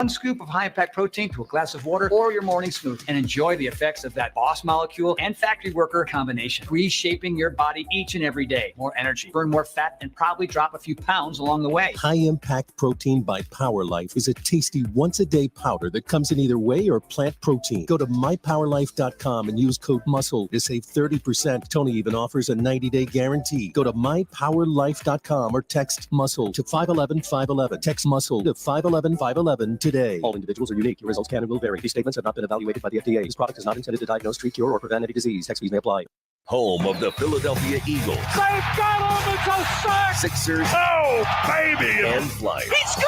1 scoop of high-impact protein to a glass of water or your morning smoothie and enjoy the effects of that boss molecule and factory worker combination, reshaping your body each and every day. More energy, burn more fat, and probably drop a few pounds along the way. High-impact protein by Power Life is a tasty once-a-day powder that comes in either whey or plant protein. Go to mypowerlife.com and use code MUSCLE to save 30%. Tony even offers a 90-day guarantee. Go to mypowerlife.com or text MUSCLE to 511-511. Text MUSCLE to 511-511 today. All individuals are unique. Your results can and will vary. These statements have not been evaluated by the FDA. This product is not intended to diagnose, treat, cure, or prevent any disease. Tax fees may apply. Home of the Philadelphia Eagles. They've got him! It's a sack! Sixers. Oh, baby! And Flyers. He scored!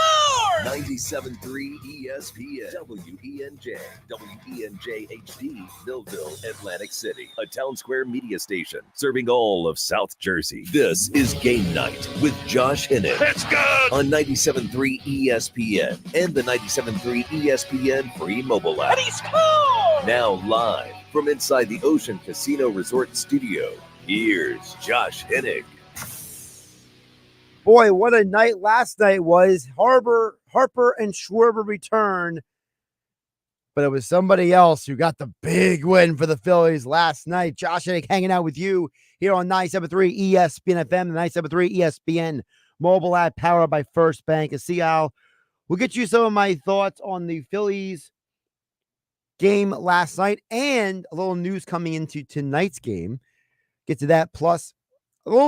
97.3 ESPN. WENJ. WENJ HD. Millville, Atlantic City. A Town Square media station serving all of South Jersey. This is Game Night with Josh Hennig. It's good! On 97.3 ESPN and the 97.3 ESPN free mobile app. And he scored! Now live from inside the Ocean Casino Resort Studio, here's Josh Hennig. Boy, what a night last night was. Harper and Schwarber returned, but it was somebody else who got the big win for the Phillies last night. Josh Hennig hanging out with you here on 97.3 ESPN FM, the 97.3 ESPN mobile app powered by First Bank. And see how we'll get you some of my thoughts on the Phillies game last night and a little news coming into tonight's game. Get to that, plus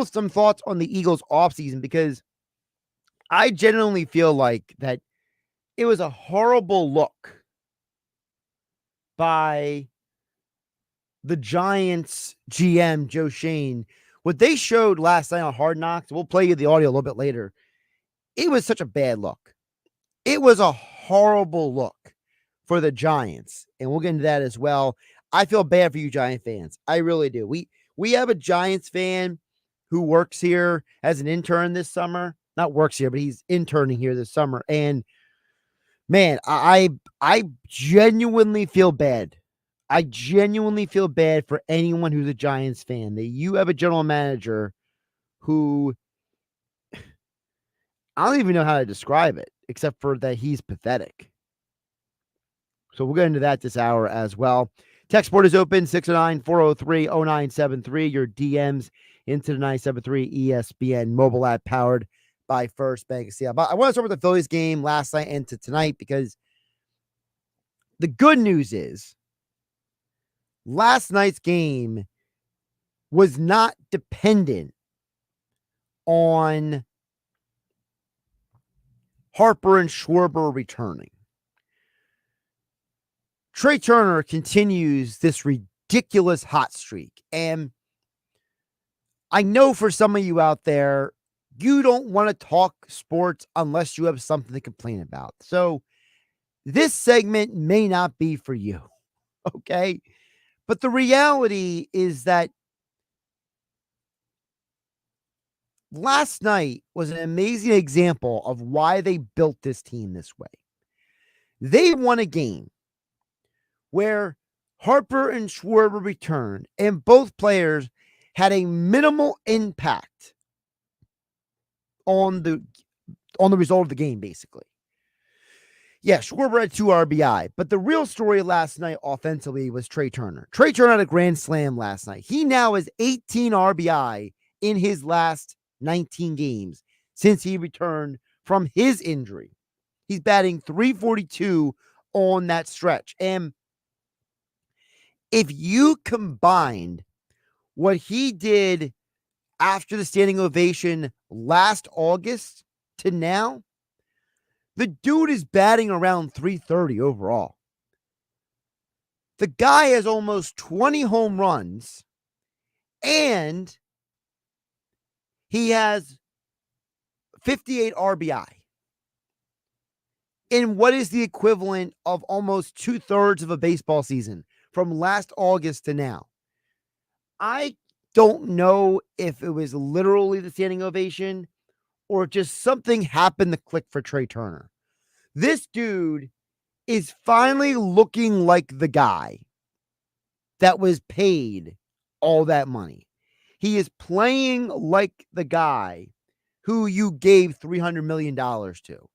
some thoughts on the Eagles offseason, because I genuinely feel like that it was a horrible look by the Giants GM, Joe Shane. What they showed last night on Hard Knocks, we'll play you the audio a little bit later. It was such a bad look. It was a horrible look for the Giants, and we'll get into that as well. I feel bad for you Giant fans. I really do. We have a Giants fan who works here as an intern this summer. Not works here, but he's interning here this summer. And man, I genuinely feel bad. I genuinely feel bad for anyone who's a Giants fan. That you have a general manager who I don't even know how to describe it, except for that he's pathetic. So we'll get into that this hour as well. Text board is open, 609-403-0973. Your DMs into the 973 ESPN mobile app powered by First Bank. See, I want to start with the Phillies game last night and to tonight, because the good news is last night's game was not dependent on Harper and Schwarber returning. Trey Turner continues this ridiculous hot streak. And I know for some of you out there, you don't want to talk sports unless you have something to complain about. So this segment may not be for you. Okay. But the reality is that last night was an amazing example of why they built this team this way. They won a game where Harper and Schwarber returned, and both players had a minimal impact on the result of the game, basically. Yeah, Schwarber had 2 RBI, but the real story last night offensively was Trey Turner. Trey Turner had a grand slam last night. He now has 18 RBI in his last 19 games since he returned from his injury. He's batting .342 on that stretch. And if you combined what he did after the standing ovation last August to now, the dude is batting around .330 overall. The guy has almost 20 home runs, and he has 58 RBI in what is the equivalent of almost 2/3 of a baseball season from last August to now. I don't know if it was literally the standing ovation or just something happened to click for Trey Turner. This dude is finally looking like the guy that was paid all that money. He is playing like the guy who you gave $300 million to.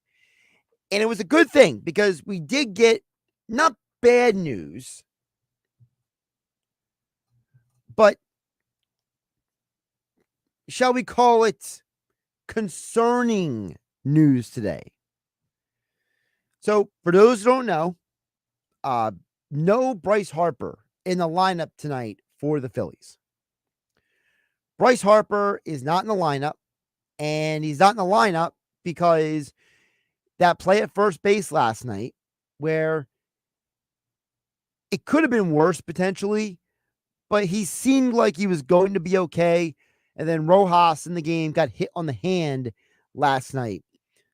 And it was a good thing because we did get not bad news, but shall we call it concerning news today. So for those who don't know, no Bryce Harper in the lineup tonight for the Phillies. Bryce Harper is not in the lineup, and he's not in the lineup because that play at first base last night, where it could have been worse potentially, but he seemed like he was going to be okay. And then Rojas in the game got hit on the hand last night.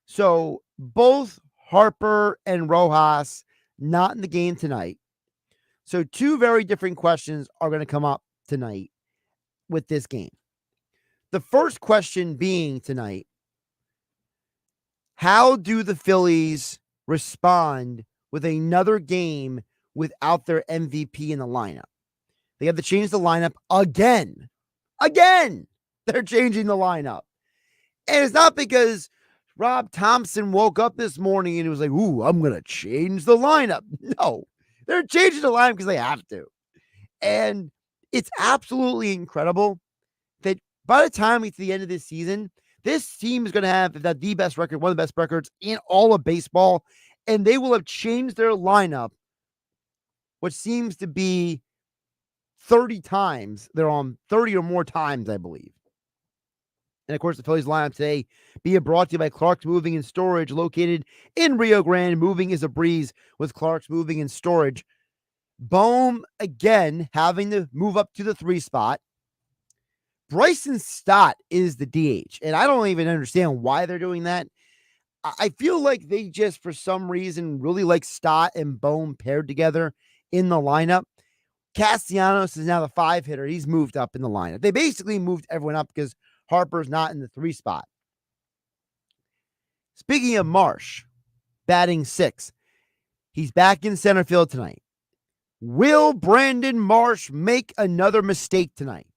So both Harper and Rojas not in the game tonight. So two very different questions are going to come up tonight with this game. The first question being tonight, how do the Phillies respond with another game without their MVP in the lineup? They have to change the lineup again. Again, they're changing the lineup. And it's not because Rob Thompson woke up this morning and he was like, ooh, I'm going to change the lineup. No, they're changing the lineup because they have to. And it's absolutely incredible that by the time we get to the end of this season, this team is going to have, if not the best record, one of the best records in all of baseball, and they will have changed their lineup, which seems to be 30 times. They're on 30 or more times, I believe. And of course, the Phillies lineup today being brought to you by Clark's Moving and Storage, located in Rio Grande. Moving is a breeze with Clark's Moving and Storage. Bohm again having to move up to the 3 spot. Bryson Stott is the DH, and I don't even understand why they're doing that. I feel like they just, for some reason, really like Stott and Bohm paired together in the lineup. Castellanos is now the 5 hitter. He's moved up in the lineup. They basically moved everyone up because Harper's not in the 3 spot. Speaking of Marsh, batting 6, he's back in center field tonight. Will Brandon Marsh make another mistake tonight?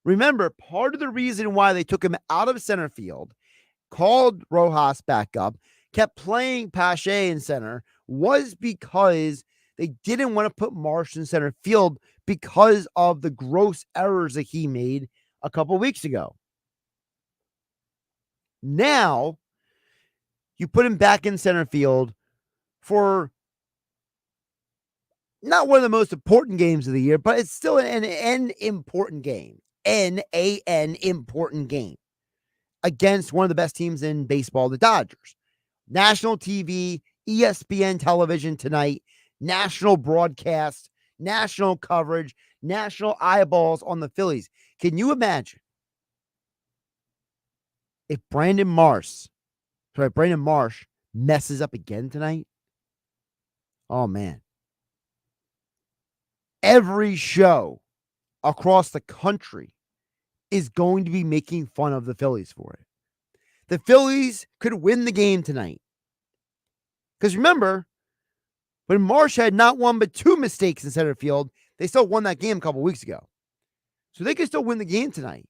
Remember, part of the reason why they took him out of center field, called Rojas back up, kept playing Pache in center, was because they didn't want to put Marsh in center field because of the gross errors that he made a couple weeks ago. Now, you put him back in center field for not one of the most important games of the year, but it's still an important game. N-A-N important game against one of the best teams in baseball, the Dodgers. National TV, ESPN television tonight, national broadcast, national coverage, national eyeballs on the Phillies. Can you imagine if Brandon Marsh messes up again tonight? Oh, man. Every show across the country is going to be making fun of the Phillies for it. The Phillies could win the game tonight. Because remember, when Marsh had not one but 2 mistakes in center field, they still won that game a couple weeks ago. So they could still win the game tonight.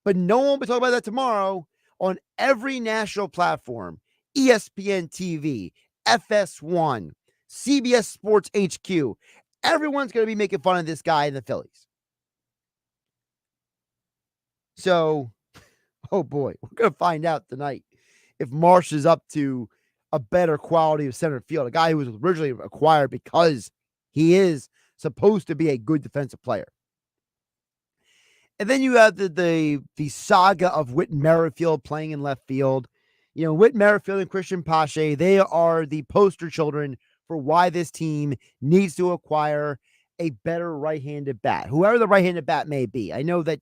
But no one will be talking about that tomorrow on every national platform. ESPN TV, FS1, CBS Sports HQ. Everyone's going to be making fun of this guy in the Phillies. So, oh boy, we're going to find out tonight if Marsh is up to a better quality of center field, a guy who was originally acquired because he is supposed to be a good defensive player. And then you have the saga of Whit Merrifield playing in left field. You know, Whit Merrifield and Christian Pache, they are the poster children for why this team needs to acquire a better right-handed bat, whoever the right-handed bat may be. I know that,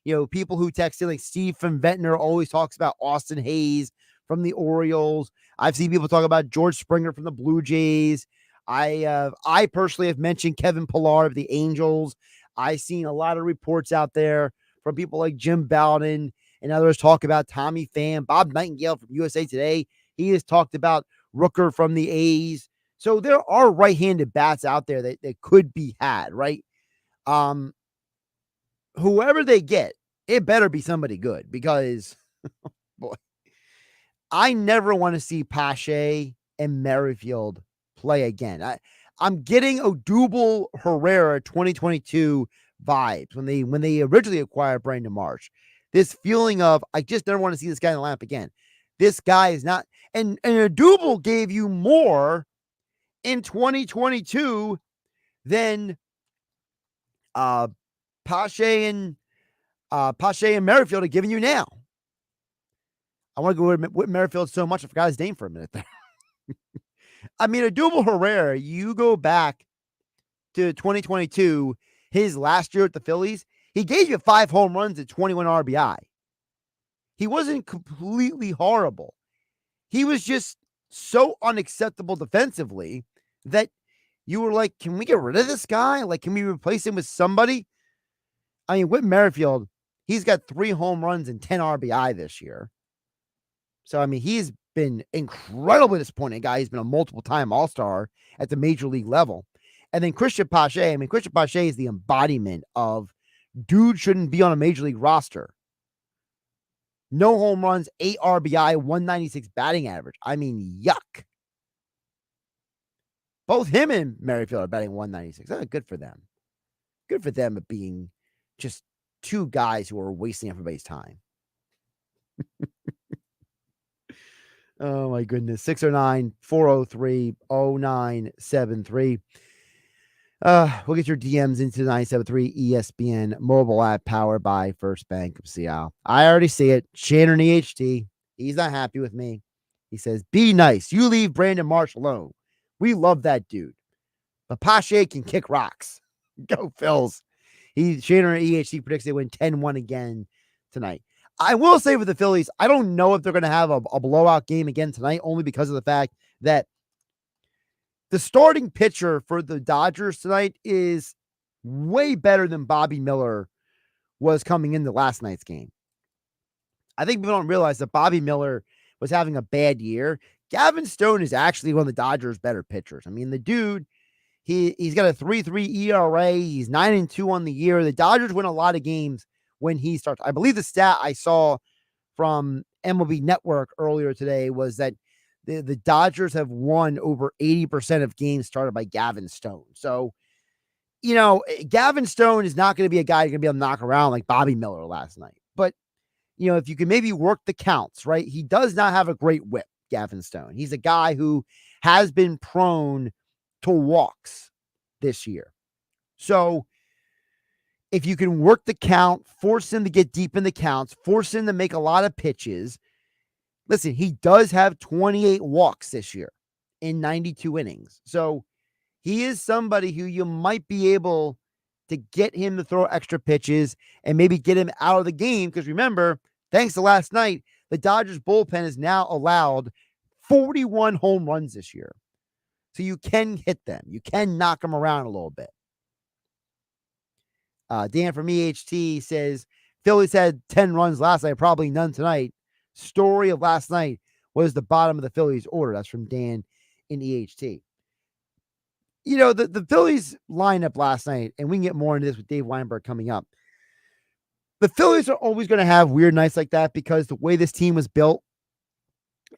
you know, people who text in, like Steve from Ventnor always talks about Austin Hayes from the Orioles. I've seen people talk about George Springer from the Blue Jays. I personally have mentioned Kevin Pillar of the Angels. I've seen a lot of reports out there from people like Jim Bowden and others talk about Tommy Pham. Bob Nightingale from USA Today, he has talked about Rooker from the A's. So there are right-handed bats out there that could be had, right? Whoever they get, it better be somebody good because, boy, I never want to see Pache and Merrifield play again. I'm getting Odubel Herrera 2022 vibes when they originally acquired Brandon Marsh. This feeling of I just never want to see this guy in the lineup again. This guy is not, and Odubel gave you more in 2022 than Pache and Merrifield are giving you now. I want to go with Merrifield so much I forgot his name for a minute there. I mean, Odubel Herrera, you go back to 2022, his last year at the Phillies, he gave you 5 home runs and 21 RBI. He wasn't completely horrible. He was just so unacceptable defensively that you were like, can we get rid of this guy? Like, can we replace him with somebody? I mean, Whit Merrifield, he's got 3 home runs and 10 RBI this year. So, I mean, he's been incredibly disappointing guy. He's been a multiple-time All-Star at the major league level. And then Christian Pache, Christian Pache is the embodiment of dude shouldn't be on a major league roster. No home runs, 8 RBI, 196 batting average. I mean, yuck. Both him and Merrifield are batting 196. Oh, good for them. Good for them of being just 2 guys who are wasting everybody's time. Oh, my goodness. 609-403-0973. We'll get your DMs into 973 ESPN mobile app powered by First Bank of Seattle. I already see it. Shannon EHT. He's not happy with me. He says, be nice. You leave Brandon Marsh alone. We love that dude. But Pache can kick rocks. Go Phils. Shannon EHT predicts they win 10-1 again tonight. I will say with the Phillies, I don't know if they're going to have a blowout game again tonight, only because of the fact that the starting pitcher for the Dodgers tonight is way better than Bobby Miller was coming into last night's game. I think people don't realize that Bobby Miller was having a bad year. Gavin Stone is actually one of the Dodgers' better pitchers. I mean, the dude, he's got a 3.3 ERA. He's 9-2 on the year. The Dodgers win a lot of games when he starts. I believe the stat I saw from MLB Network earlier today was that the Dodgers have won over 80% of games started by Gavin Stone. So, you know, Gavin Stone is not going to be a guy you're going to be able to knock around like Bobby Miller last night. But, you know, if you can maybe work the counts, right? He does not have a great whip, Gavin Stone. He's a guy who has been prone to walks this year. So, if you can work the count, force him to get deep in the counts, force him to make a lot of pitches. Listen, he does have 28 walks this year in 92 innings. So he is somebody who you might be able to get him to throw extra pitches and maybe get him out of the game. Because remember, thanks to last night, the Dodgers bullpen has now allowed 41 home runs this year. So you can hit them. You can knock them around a little bit. Dan from EHT says, Phillies had 10 runs last night, probably none tonight. Story of last night was the bottom of the Phillies order. That's from Dan in EHT. You know, the Phillies lineup last night, and we can get more into this with Dave Weinberg coming up. The Phillies are always going to have weird nights like that because the way this team was built,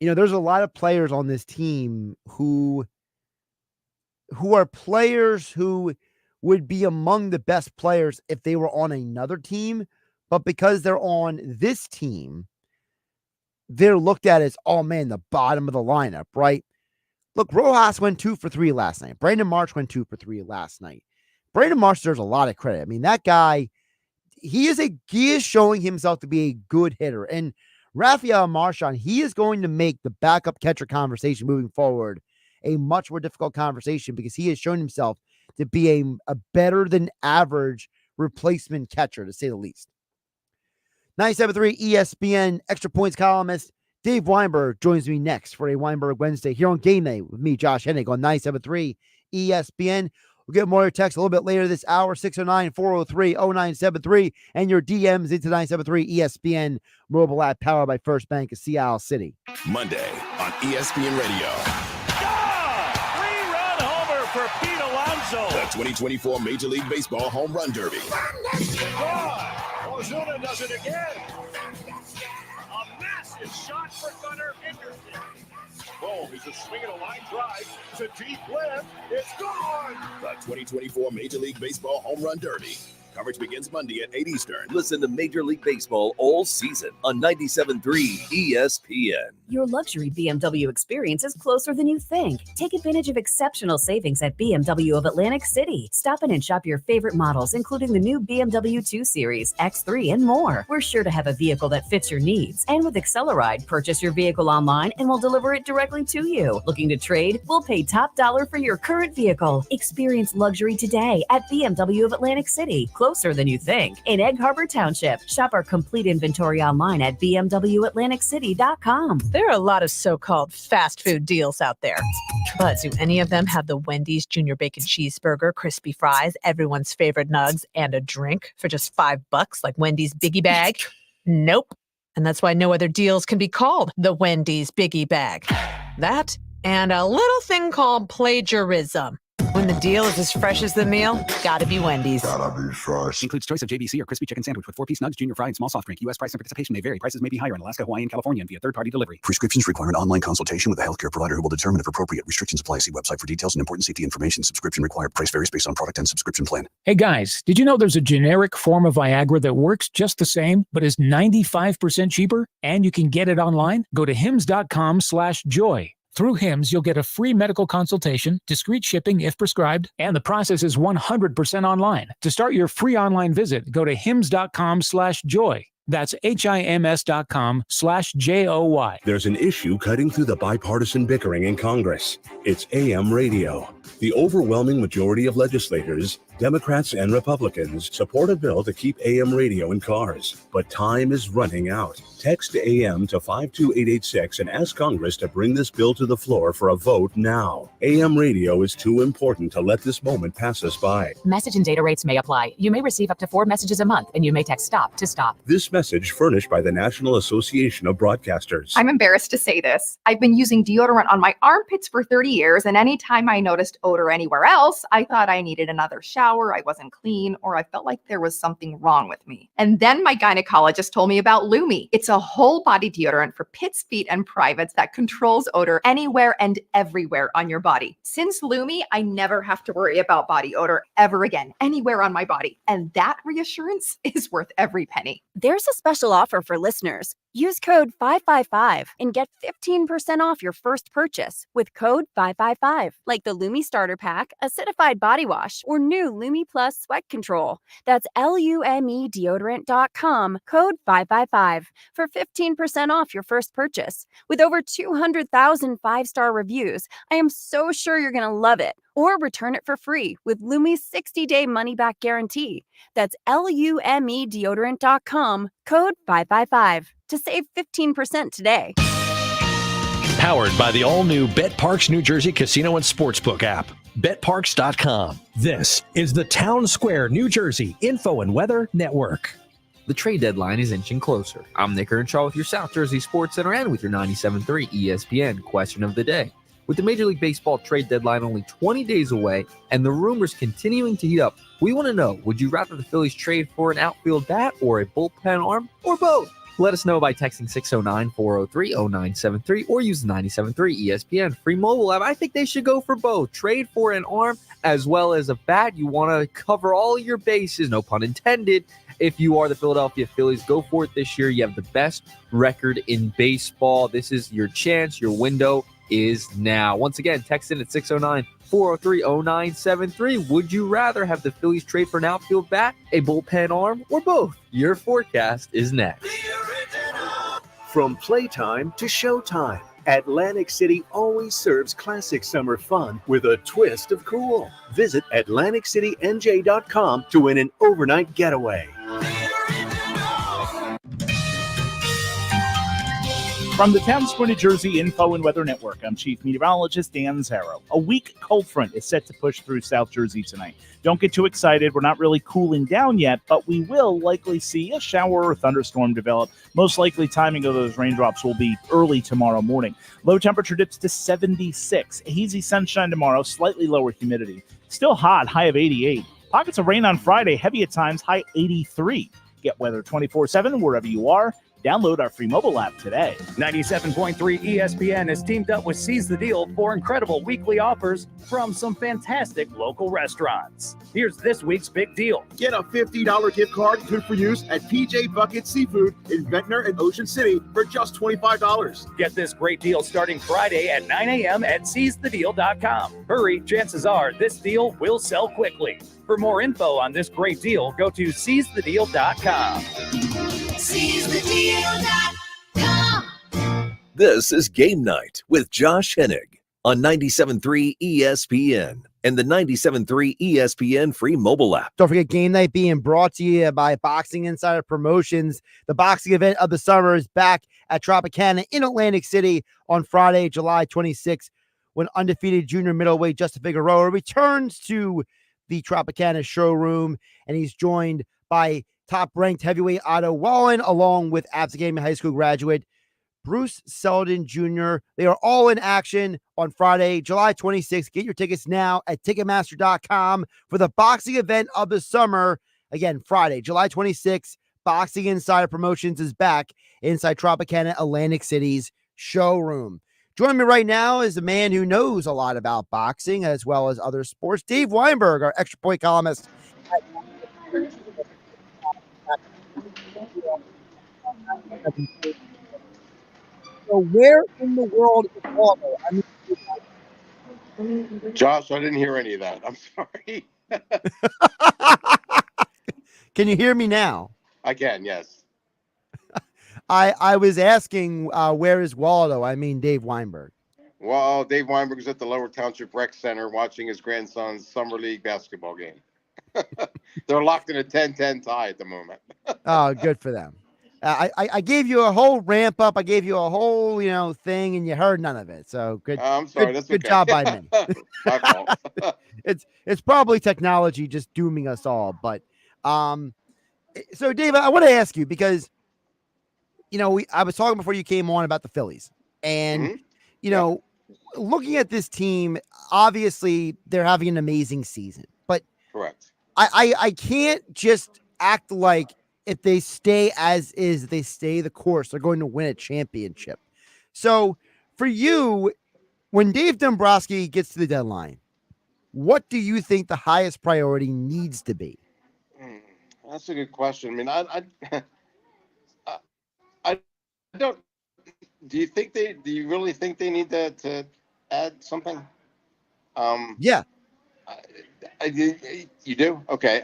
you know, there's a lot of players on this team who are players who would be among the best players if they were on another team. But because they're on this team, they're looked at as, oh man, the bottom of the lineup, right? Look, Rojas went 2 for 3 last night. Brandon Marsh went 2 for 3 last night. Brandon Marsh deserves a lot of credit. I mean, that guy, he is showing himself to be a good hitter. And Rafael Marchand, he is going to make the backup catcher conversation moving forward a much more difficult conversation because he has shown himself to be a better than average replacement catcher, to say the least. 973 ESPN Extra Points columnist Dave Weinberg joins me next for a Weinberg Wednesday here on GameNight with me, Josh Hennig, on 973 ESPN. We'll get more of your text a little bit later this hour, 609-403-0973, and your DMs into 973 ESPN mobile app powered by First Bank of Seattle City. Monday on ESPN Radio. Three-run homer for Pete Alonso. The 2024 Major League Baseball Home Run Derby. God, Ozuna does it again. A massive shot for Gunnar Henderson. Oh, he's a swing and a line drive to deep left. It's gone. The 2024 Major League Baseball Home Run Derby. Coverage begins Monday at 8 Eastern. Listen to Major League Baseball all season on 97.3 ESPN. Your luxury BMW experience is closer than you think. Take advantage of exceptional savings at BMW of Atlantic City. Stop in and shop your favorite models, including the new BMW 2 Series, X3, and more. We're sure to have a vehicle that fits your needs. And with Acceleride, purchase your vehicle online and we'll deliver it directly to you. Looking to trade? We'll pay top dollar for your current vehicle. Experience luxury today at BMW of Atlantic City. Closer than you think. In Egg Harbor Township. Shop our complete inventory online at bmwatlanticcity.com. There are a lot of so-called fast food deals out there. But do any of them have the Wendy's Junior Bacon Cheeseburger, crispy fries, everyone's favorite nugs, and a drink for just $5 like Wendy's Biggie Bag? Nope. And that's why no other deals can be called the Wendy's Biggie Bag. That and a little thing called plagiarism. When the deal is as fresh as the meal, gotta be Wendy's. Includes choice of JBC or crispy chicken sandwich with 4-piece nugs, junior fry, and small soft drink. U.S. price and participation may vary. Prices may be higher in Alaska, Hawaii, and California and via third-party delivery. Prescriptions require an online consultation with a healthcare provider who will determine if appropriate. Restrictions apply. See website for details and important safety information. Subscription required. Price varies based on product and subscription plan. Hey guys, did you know there's a generic form of Viagra that works just the same, but is 95% cheaper? And you can get it online? Go to hims.com/joy. Through Hims, you'll get a free medical consultation, discreet shipping if prescribed, and the process is 100% online. To start your free online visit, go to hims.com/joy. That's HIMS.com/JOY. There's an issue cutting through the bipartisan bickering in Congress. It's AM radio. The overwhelming majority of legislators, Democrats and Republicans, support a bill to keep AM radio in cars. But time is running out. Text AM to 52886 and ask Congress to bring this bill to the floor for a vote now. AM radio is too important to let this moment pass us by. Message and data rates may apply. You may receive up to 4 messages a month, and you may text STOP to stop. This message furnished by the National Association of Broadcasters. I'm embarrassed to say this. I've been using deodorant on my armpits for 30 years, and anytime I noticed odor anywhere else, I thought I needed another shower, I wasn't clean, or I felt like there was something wrong with me. And then my gynecologist told me about Lumi. It's a whole body deodorant for pits, feet, and privates that controls odor anywhere and everywhere on your body. Since Lumi, I never have to worry about body odor ever again, anywhere on my body. And that reassurance is worth every penny. There's a special offer for listeners. Use code 555 and get 15% off your first purchase with code 555, like the Lumi Starter Pack, Acidified Body Wash, or new Lumi Plus Sweat Control. That's LUME deodorant.com, code 555 for 15% off your first purchase. With over 200,000 5-star reviews, I am so sure you're going to love it. Or return it for free with Lumi's 60-day money-back guarantee. That's LUME deodorant.com, code 555 to save 15% today. Powered by the all-new BetParks New Jersey Casino and Sportsbook app. BetParks.com. This is the Town Square, New Jersey Info and Weather Network. The trade deadline is inching closer. I'm Nick Earnshaw with your South Jersey Sports Center and with your 97.3 ESPN question of the day. With the Major League Baseball trade deadline only 20 days away and the rumors continuing to heat up, we want to know, would you rather the Phillies trade for an outfield bat or a bullpen arm or both? Let us know by texting 609-403-0973 or use the 97.3 ESPN free mobile app. I think they should go for both. Trade for an arm as well as a bat. You want to cover all your bases, no pun intended. If you are the Philadelphia Phillies, go for it this year. You have the best record in baseball. This is your chance. Your window is now. Once again, text in at 609-403-0973. Would you rather have the Phillies trade for an outfield bat, a bullpen arm, or both? Your forecast is next. From playtime to showtime, Atlantic City always serves classic summer fun with a twist of cool. Visit AtlanticCityNJ.com to win an overnight getaway. From the Town Square, New Jersey Info and Weather Network, I'm Chief Meteorologist Dan Zarrow. A weak cold front is set to push through South Jersey tonight. Don't get too excited. We're not really cooling down yet, but we will likely see a shower or thunderstorm develop. Most likely timing of those raindrops will be early tomorrow morning. Low temperature dips to 76. Hazy sunshine tomorrow, slightly lower humidity. Still hot, high of 88. Pockets of rain on Friday, heavy at times, high 83. Get weather 24/7 wherever you are. Download our free mobile app today. 97.3 ESPN has teamed up with Seize the Deal for incredible weekly offers from some fantastic local restaurants. Here's this week's big deal. Get a $50 gift card good for use at PJ Bucket Seafood in Ventnor and Ocean City for just $25. Get this great deal starting Friday at 9 a.m. at seizethedeal.com. Hurry, chances are this deal will sell quickly. For more info on this great deal, go to seizethedeal.com. seizethedeal.com. This is Game Night with Josh Hennig on 97.3 ESPN and the 97.3 ESPN free mobile app. Don't forget Game Night being brought to you by Boxing Insider Promotions. The boxing event of the summer is back at Tropicana in Atlantic City on Friday, July 26th, when undefeated junior middleweight Justin Figueroa returns to the Tropicana showroom, and he's joined by top-ranked heavyweight Otto Wallen, along with Absegame High School graduate Bruce Selden Jr. They are all in action on Friday, July 26th. Get your tickets now at Ticketmaster.com for the boxing event of the summer. Again, Friday, July 26th, Boxing Insider Promotions is back inside Tropicana Atlantic City's showroom. Joining me right now is a man who knows a lot about boxing as well as other sports, Dave Weinberg, our Extra Point columnist. So where in the world is Waldo? Josh, I didn't hear any of that. I'm sorry. Can you hear me now? I can, yes. I was asking where is Waldo? I mean Dave Weinberg. Well, Dave Weinberg is at the Lower Township Rec Center watching his grandson's summer league basketball game. They're locked in a 10-10 tie at the moment. Oh, good for them. I gave you a whole ramp up. I gave you a whole, thing, and you heard none of it. So good. I'm sorry. Good, That's good okay. job by me. My fault. It's probably technology just dooming us all. But so Dave, I want to ask you because I was talking before you came on about the Phillies, and looking at this team, obviously they're having an amazing season, but correct. I can't just act like if they stay as is, they stay the course, they're going to win a championship. So for you, when Dave Dombrowski gets to the deadline, what do you think the highest priority needs to be? That's a good question. I mean, I don't. Do you really think they need to add something? Yeah. You do? Okay.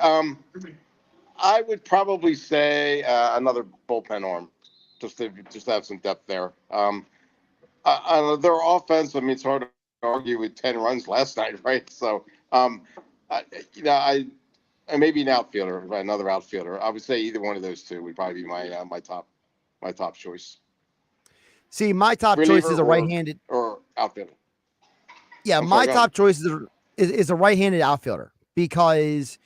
I would probably say another bullpen arm, just to have some depth there. Their offense, I mean, it's hard to argue with 10 runs last night, right? So, maybe an outfielder, another outfielder. I would say either one of those two would probably be my top choice. See, my top choice is a right-handed or outfielder. Yeah, my top choice is a right-handed outfielder because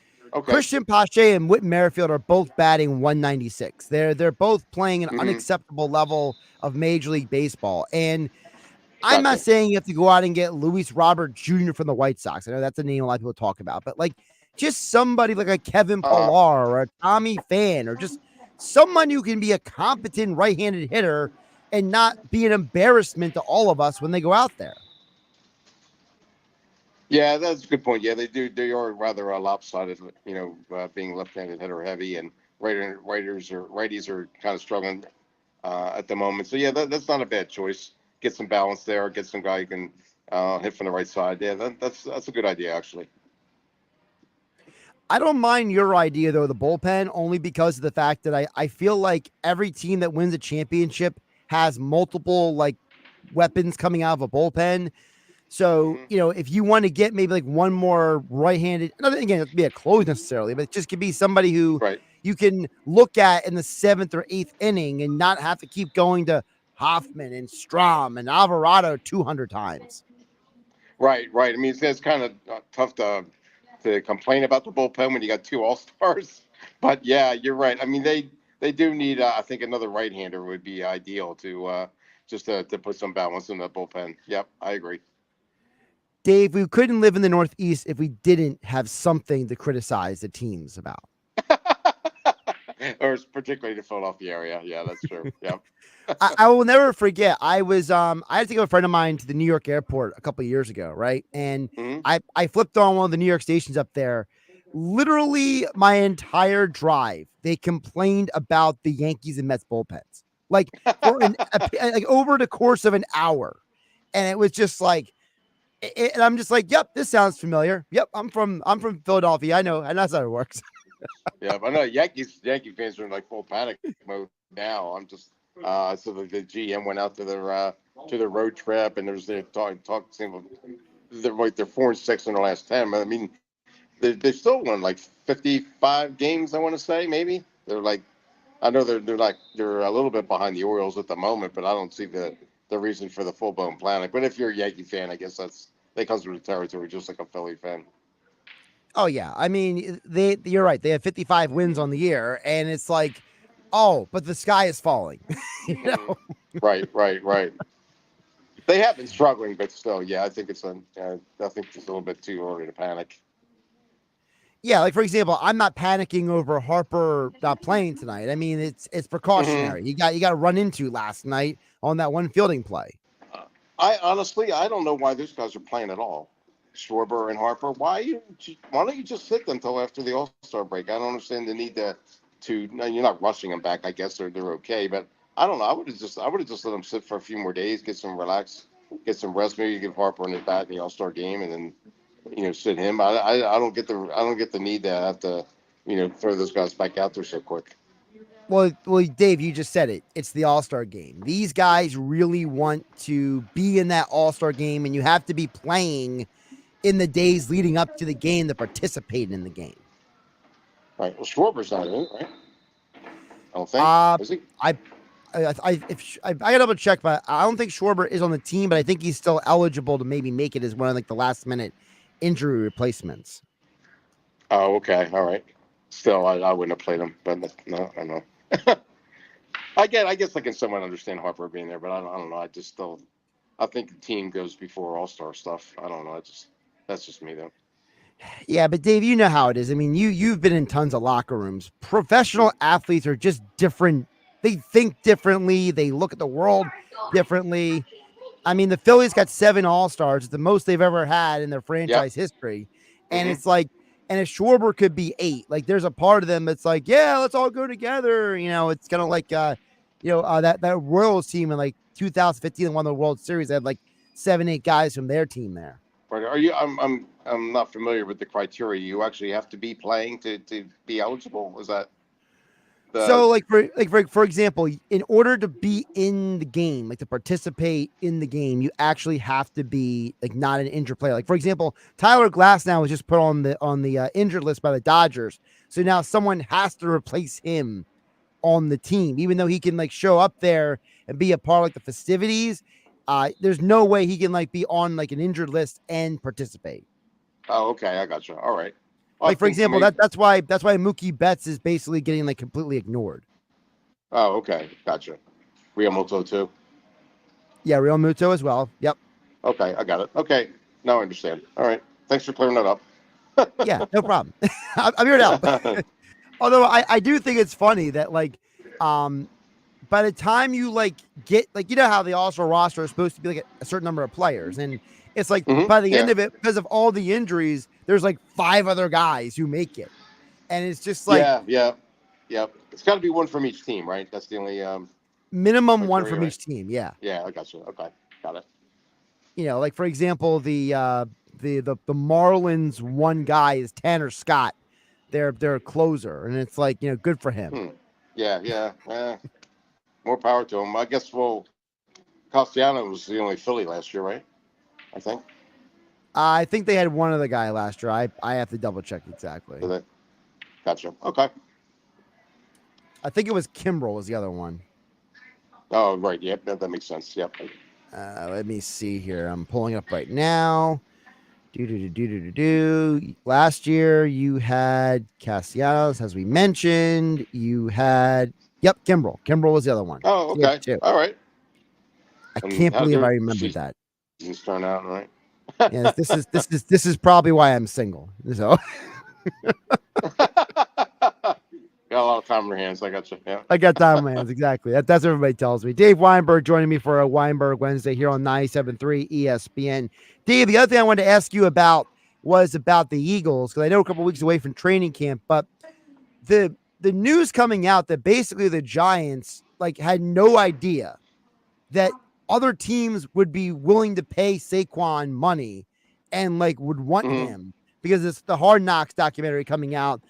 Christian Pache and Whit Merrifield are both batting 196. They're both playing an unacceptable level of Major League Baseball. And I'm not saying you have to go out and get Luis Robert Jr. from the White Sox. I know that's a name a lot of people talk about, but just somebody like a Kevin Pillar or a Tommy Pham or just someone who can be a competent right-handed hitter and not be an embarrassment to all of us when they go out there. Yeah, that's a good point. Yeah, they are rather lopsided, being left-handed hitter heavy, and righties are kind of struggling at the moment. So yeah, that's not a bad choice. Get some balance there. Get some guy who can hit from the right side. Yeah, that's a good idea actually. I don't mind your idea though, the bullpen, only because of the fact that I feel like every team that wins a championship has multiple weapons coming out of a bullpen. So, if you want to get maybe one more right-handed, again, it doesn't be a close necessarily, but it just could be somebody who you can look at in the 7th or 8th inning and not have to keep going to Hoffman and Strom and Alvarado 200 times. Right. I mean, it's kind of tough to complain about the bullpen when you got two all-stars, but yeah, you're right. I mean, they do need, I think another right-hander would be ideal to just to put some balance in the bullpen. Yep, I agree. Dave, we couldn't live in the Northeast if we didn't have something to criticize the teams about. or particularly the Philadelphia area. Yeah, that's true. Yep. I will never forget. I had to go with a friend of mine to the New York airport a couple of years ago, right? And I flipped on one of the New York stations up there. Literally, my entire drive, they complained about the Yankees and Mets bullpens, like for like over the course of an hour, and it was just like, and I'm just like, yep, this sounds familiar. Yep, I'm from Philadelphia. I know, and that's how it works. Yeah, but I know Yankee fans are in like full panic mode now. I'm just so the GM went out to their road trip, and there's they're talking they're like they're 4-6 in the last 10. I mean, they still won like 55 games. I want to say maybe they're like, I know they're a little bit behind the Orioles at the moment, but I don't see the reason for the full blown panic. But if you're a Yankee fan, I guess that comes with the territory, just like a Philly fan. Oh yeah, I mean, you're right. They have 55 wins on the year, and it's like, oh, but the sky is falling. You know? Right. They have been struggling, but still, yeah, I think it's I think it's a little bit too early to panic. Yeah, like for example, I'm not panicking over Harper not playing tonight. I mean, it's precautionary. You got to run into last night on that one fielding play. I honestly don't know why those guys are playing at all. Schwarber and Harper. Why don't you just sit them until after the All-Star break? I don't understand the need to. No, you're not rushing them back. I guess they're okay, but I don't know. I would have just let them sit for a few more days, get some relax, get some rest. Maybe you give Harper an at bat in the All-Star game, and then sit him. I don't get the need to have to throw those guys back out there so quick. Well, Dave, you just said it. It's the All-Star game. These guys really want to be in that All-Star game, and you have to be playing in the days leading up to the game to participate in the game. Right. Well, Schwarber's not in it, right? I don't think. Is he? I gotta double check, but I don't think Schwarber is on the team, but I think he's still eligible to maybe make it as one of like the last minute injury replacements. Oh, okay. All right. Still, I wouldn't have played him, but no, I know. I guess I can somewhat understand Harper being there, but I don't know. I think the team goes before All-Star stuff. I don't know. That's just me though. Yeah, but Dave, you know how it is. I mean, you've been in tons of locker rooms. Professional athletes are just different. They think differently. They look at the world differently. I mean, the Phillies got 7 All-Stars. It's the most they've ever had in their franchise history. And it's like, and if Schwarber could be 8, like there's a part of them that's like, yeah, let's all go together. It's kind of like, that Royals team in like 2015 and won the World Series. They had like 7-8 guys from their team there. Right. Are you? I'm not familiar with the criteria. You actually have to be playing to be eligible. Is that? So for example, in order to be in the game, like to participate in the game, you actually have to be like not an injured player. Like for example, Tyler Glasnow was just put on the injured list by the Dodgers. So now someone has to replace him on the team, even though he can like show up there and be a part of like the festivities. There's no way he can like be on like an injured list and participate. Oh, okay, I got you. All right. Like for example, that's why Mookie Betts is basically getting like completely ignored. Oh, okay, gotcha. Real Muto too. Yeah, Real Muto as well. Yep. Okay, I got it. Okay, now I understand. All right, thanks for clearing that up. Yeah, no problem. I'm here to help. Although I do think it's funny that like, by the time you like get like, how the All-Star roster is supposed to be like a certain number of players, and it's like by the end of it, because of all the injuries, there's like 5 other guys who make it, and it's just like yeah. It's got to be one from each team, right? That's the only minimum one from each team. Yeah. Yeah, I got you. Okay, got it. Like for example, the Marlins one guy is Tanner Scott, their closer, and it's like good for him. Yeah. More power to him. I guess. Well, Castellanos was the only Philly last year, right? I think they had one other guy last year. I have to double check exactly. Gotcha. Okay. I think it was Kimbrel was the other one. Oh, right. Yep. That makes sense. Yep. Let me see here. I'm pulling up right now. Last year you had Castellanos, as we mentioned. You had Kimbrel. Kimbrel was the other one. Oh, okay. All right. I can't believe I remembered that. He's turned out right. Yeah, this is probably why I'm single. So got a lot time on your hands. I got you. Yeah. I got time on my hands. Exactly. That's what everybody tells me. Dave Weinberg joining me for a Weinberg Wednesday here on 97.3 ESPN. Dave, the other thing I wanted to ask you about was about the Eagles, because I know a couple weeks away from training camp, but the news coming out that basically the Giants like had no idea that other teams would be willing to pay Saquon money and like would want him, because it's the Hard Knocks documentary coming out,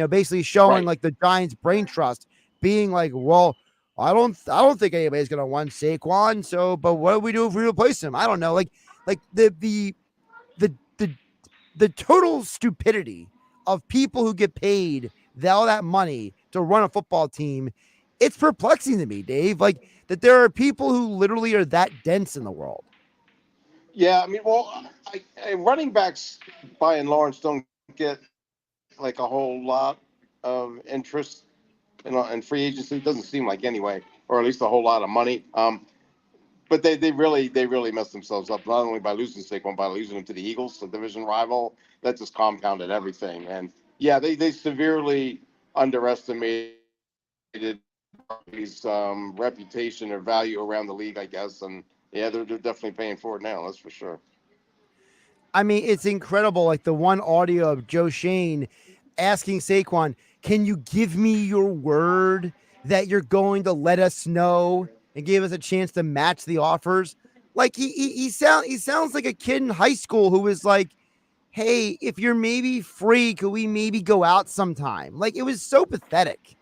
basically showing like the Giants brain trust being like, well, I don't think anybody's going to want Saquon. So, but what do we do if we replace him? I don't know. Like the total stupidity of people who get paid all that money to run a football team. It's perplexing to me, Dave, like that there are people who literally are that dense in the world. Yeah, I mean, well, running backs by and large don't get like a whole lot of interest in free agency. It doesn't seem like anyway, or at least a whole lot of money. But they really messed themselves up, not only by losing Saquon, by losing him to the Eagles, the division rival. That just compounded everything. And yeah, they severely underestimated his reputation or value around the league, I guess. And yeah, they're definitely paying for it now. That's for sure. I mean, it's incredible. Like the one audio of Joe Shane asking Saquon, can you give me your word that you're going to let us know and give us a chance to match the offers? Like he sounds like a kid in high school who was like, hey, if you're maybe free, could we maybe go out sometime? Like it was so pathetic.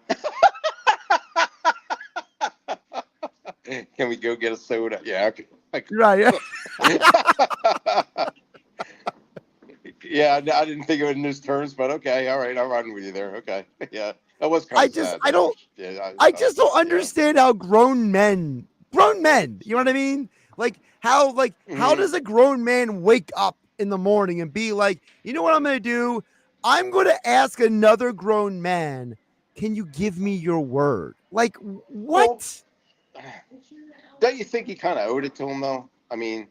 Can we go get a soda? Yeah, okay. Right. Yeah, I didn't think of it in those terms, but okay, all right, I'll run with you there. Okay, yeah, that was kind of sad. I just don't understand how grown men, you know what I mean? Like how does a grown man wake up in the morning and be like, you know what I'm going to do? I'm going to ask another grown man, can you give me your word? Like what? Well, don't you think he kind of owed it to him though? I mean,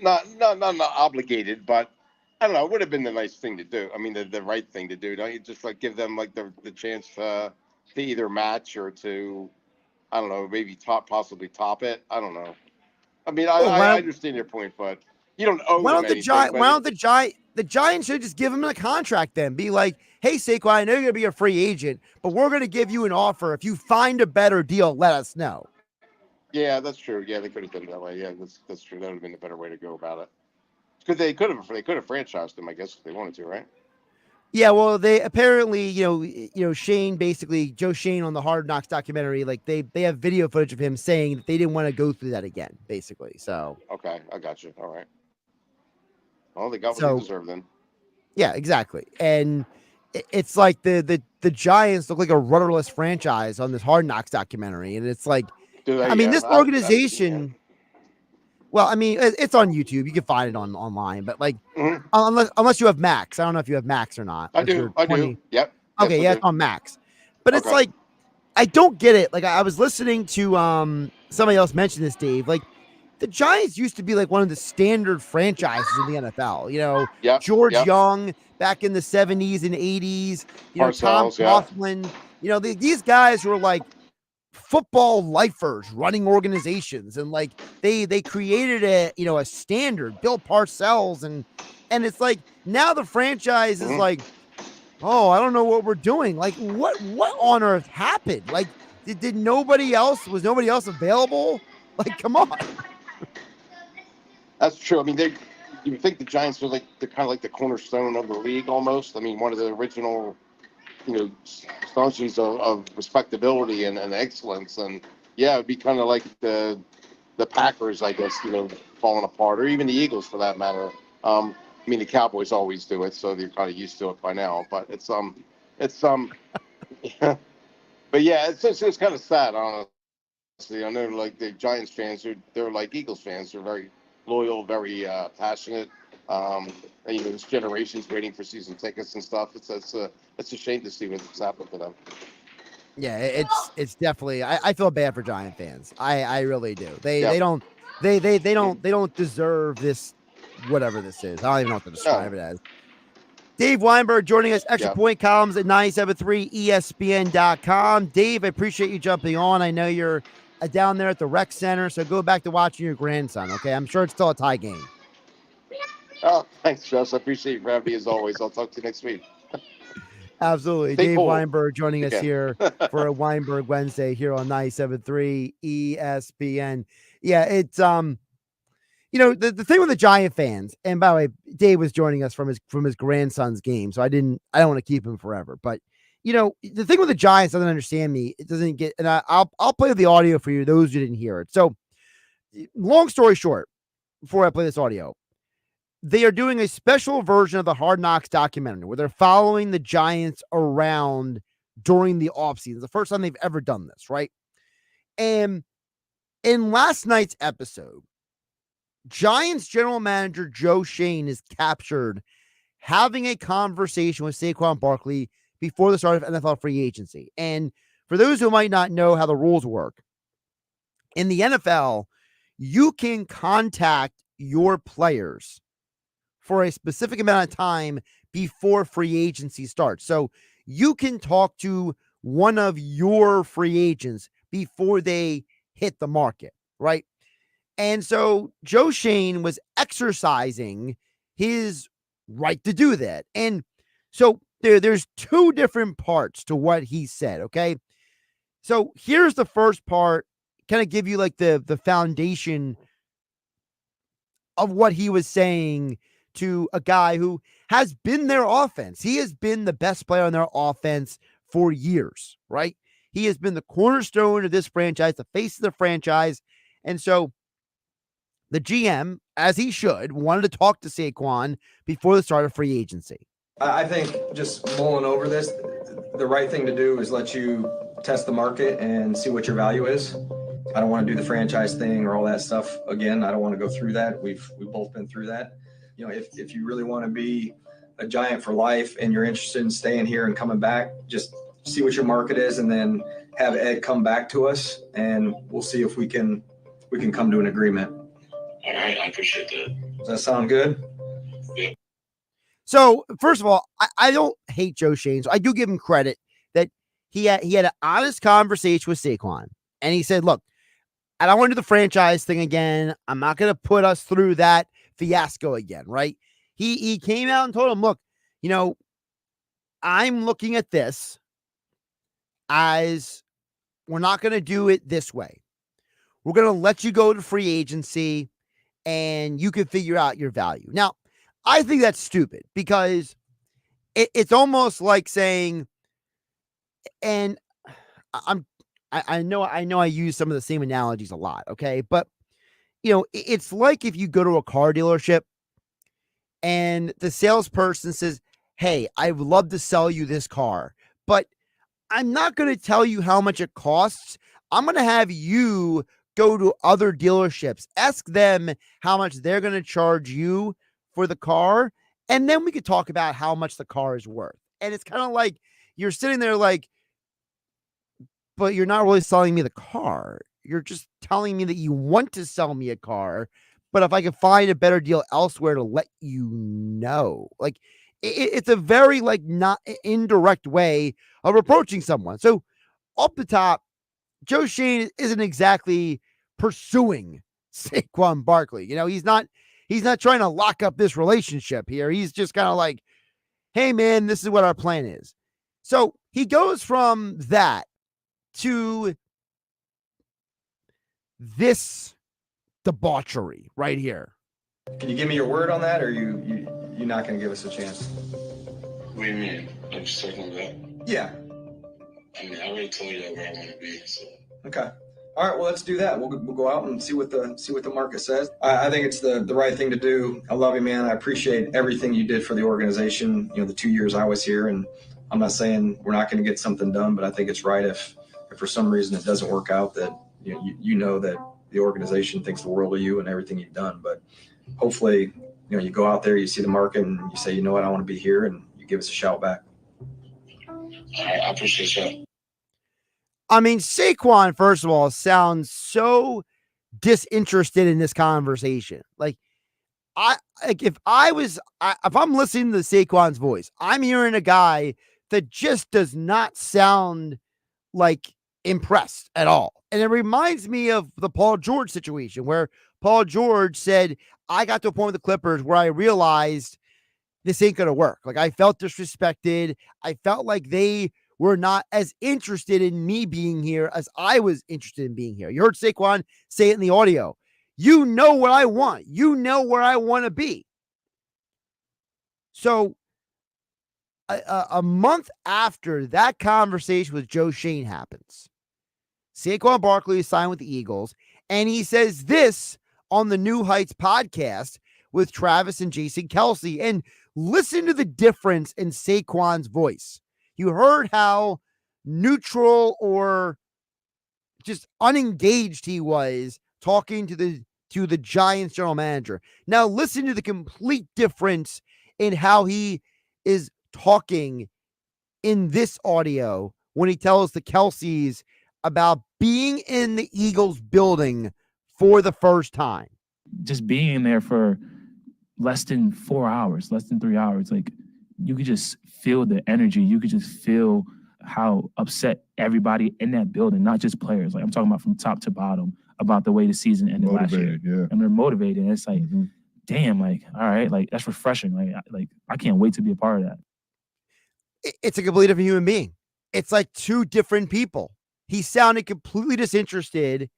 not obligated, but I don't know. It would have been the nice thing to do. I mean, the right thing to do. Don't you just like give them like the chance to either match or to, I don't know, maybe possibly top it. I don't know. I mean, I understand your point, but you don't owe them anything. The Giants should just give him a contract then. Be like, hey, Saquon, I know you're going to be a free agent, but we're going to give you an offer. If you find a better deal, let us know. Yeah, that's true. Yeah, they could have done it that way. Yeah, that's true. That would have been the better way to go about it. Because they could have franchised him, I guess, if they wanted to, right? Yeah, well, they apparently, Shane, basically Joe Shane on the Hard Knocks documentary, like they have video footage of him saying that they didn't want to go through that again, basically. So okay, I got you. All right. Well, they got what they deserve then. Yeah, exactly. And it's like the Giants look like a rudderless franchise on this Hard Knocks documentary, and it's like, this organization. Well, I mean, it's on YouTube. You can find it online, but like, unless you have Max, I don't know if you have Max or not. I do. Yep. Okay, yes, it's on Max, but it's like, I don't get it. Like, I was listening to somebody else mention this, Dave. Like, the Giants used to be like one of the standard franchises in the NFL. George Young back in the 70s and 80s. Tom Coughlin. These guys were like football lifers running organizations, and like they created a standard. Bill Parcells and it's like now the franchise is like, oh, I don't know what we're doing. Like what on earth happened? Like did nobody else available? Like come on. That's true. I mean, you think the Giants are like they're kind of like the cornerstone of the league almost. I mean, one of the original stanchions of respectability and excellence. And yeah, it'd be kind of like the Packers, I guess, falling apart, or even the Eagles for that matter. I mean, the Cowboys always do it, so they're kind of used to it by now. But it's but yeah, it's kind of sad, honestly. I know like the Giants fans they're like Eagles fans. They're very loyal, very passionate. And, there's generations waiting for season tickets and stuff. It's a shame to see what's happened to them. Yeah, it's definitely. I feel bad for Giant fans. I really do. They don't deserve this, whatever this is. I don't even know what to describe it as. Dave Weinberg joining us, Extra Yeah. Point Columns at 97.3 ESPN.com. Dave, I appreciate you jumping on. I know you're down there at the rec center, so go back to watching your grandson, okay? I'm sure it's still a tie game. Oh, thanks, Josh. I appreciate you for having me as always. I'll talk to you next week. Absolutely. Stay Dave cool. Weinberg joining us Okay. here for a Weinberg Wednesday here on 97.3 ESPN. Yeah, it's the thing with the Giant fans, and by the way, Dave was joining us from his grandson's game, so I don't want to keep him forever. But the thing with the Giants doesn't understand me. It doesn't get, and I'll play the audio for you, those who didn't hear it. So, long story short, before I play this audio, they are doing a special version of the Hard Knocks documentary where they're following the Giants around during the offseason. It's the first time they've ever done this, right? And in last night's episode, Giants general manager Joe Shane is captured having a conversation with Saquon Barkley before the start of NFL free agency. And for those who might not know how the rules work, in the NFL, you can contact your players for a specific amount of time before free agency starts. So you can talk to one of your free agents before they hit the market, right? And so Joe Shane was exercising his right to do that. And so there's two different parts to what he said, okay? So here's the first part, kind of give you like the foundation of what he was saying to a guy who has been their offense. He has been the best player on their offense for years, right? He has been the cornerstone of this franchise, the face of the franchise. And so the GM, as he should, wanted to talk to Saquon before the start of free agency. I think just mulling over this, the right thing to do is let you test the market and see what your value is. I don't want to do the franchise thing or all that stuff again. I don't want to go through that. We've both been through that. If you really want to be a Giant for life and you're interested in staying here and coming back, just see what your market is and then have Ed come back to us and we'll see if we can come to an agreement. All right, I appreciate that. Does that sound good? Yeah. So, first of all, I don't hate Joe Shane. So I do give him credit that he had an honest conversation with Saquon. And he said, look, I don't want to do the franchise thing again. I'm not going to put us through that fiasco again, right? He came out and told him, look, I'm looking at this as we're not going to do it this way. We're going to let you go to free agency and you can figure out your value. Now, I think that's stupid because it's almost like saying, and I know I use some of the same analogies a lot, okay? But, it's like if you go to a car dealership and the salesperson says, hey, I would love to sell you this car, but I'm not going to tell you how much it costs. I'm going to have you go to other dealerships, ask them how much they're going to charge you for the car, and then we could talk about how much the car is worth. And it's kind of like you're sitting there like, but you're not really selling me the car. You're just telling me that you want to sell me a car, but if I can find a better deal elsewhere to let you know. Like it's a very not indirect way of approaching someone. So up the top, Joe Shane isn't exactly pursuing Saquon Barkley. He's not trying to lock up this relationship here. He's just kind of like, hey man, this is what our plan is. So he goes from that to this debauchery right here. Can you give me your word on that, or you're not going to give us a chance? What do you mean? I'm just circling back. Yeah. I mean, I already told you where I want to be. So. Okay. All right. Well, let's do that. We'll go out and see what the market says. I think it's the right thing to do. I love you, man. I appreciate everything you did for the organization. The 2 years I was here, and I'm not saying we're not going to get something done, but I think it's right if for some reason it doesn't work out that you know that the organization thinks the world of you and everything you've done. But hopefully, you go out there, you see the market, and you say, you know what, I want to be here, and you give us a shout back. All right, I appreciate you. I mean, Saquon, first of all, sounds so disinterested in this conversation. Like, if I'm listening to Saquon's voice, I'm hearing a guy that just does not sound like impressed at all. And it reminds me of the Paul George situation where Paul George said, I got to a point with the Clippers where I realized this ain't going to work. Like, I felt disrespected. I felt like they were not as interested in me being here as I was interested in being here. You heard Saquon say it in the audio. You know what I want. You know where I want to be. So a month after that conversation with Joe Shane happens, Saquon Barkley is signed with the Eagles, and he says this on the New Heights podcast with Travis and Jason Kelsey. And listen to the difference in Saquon's voice. You heard how neutral or just unengaged he was talking to the Giants general manager. Now listen to the complete difference in how he is talking in this audio when he tells the Kelseys about being in the Eagles building for the first time. Just being in there for less than 4 hours, less than 3 hours, like you could just feel the energy. You could just feel how upset everybody in that building, not just players. Like I'm talking about from top to bottom about the way the season ended last year. Yeah. And they're motivated. And it's like, damn, like, all right, like that's refreshing. Like I can't wait to be a part of that. It's a completely different human being. It's like two different people. He sounded completely disinterested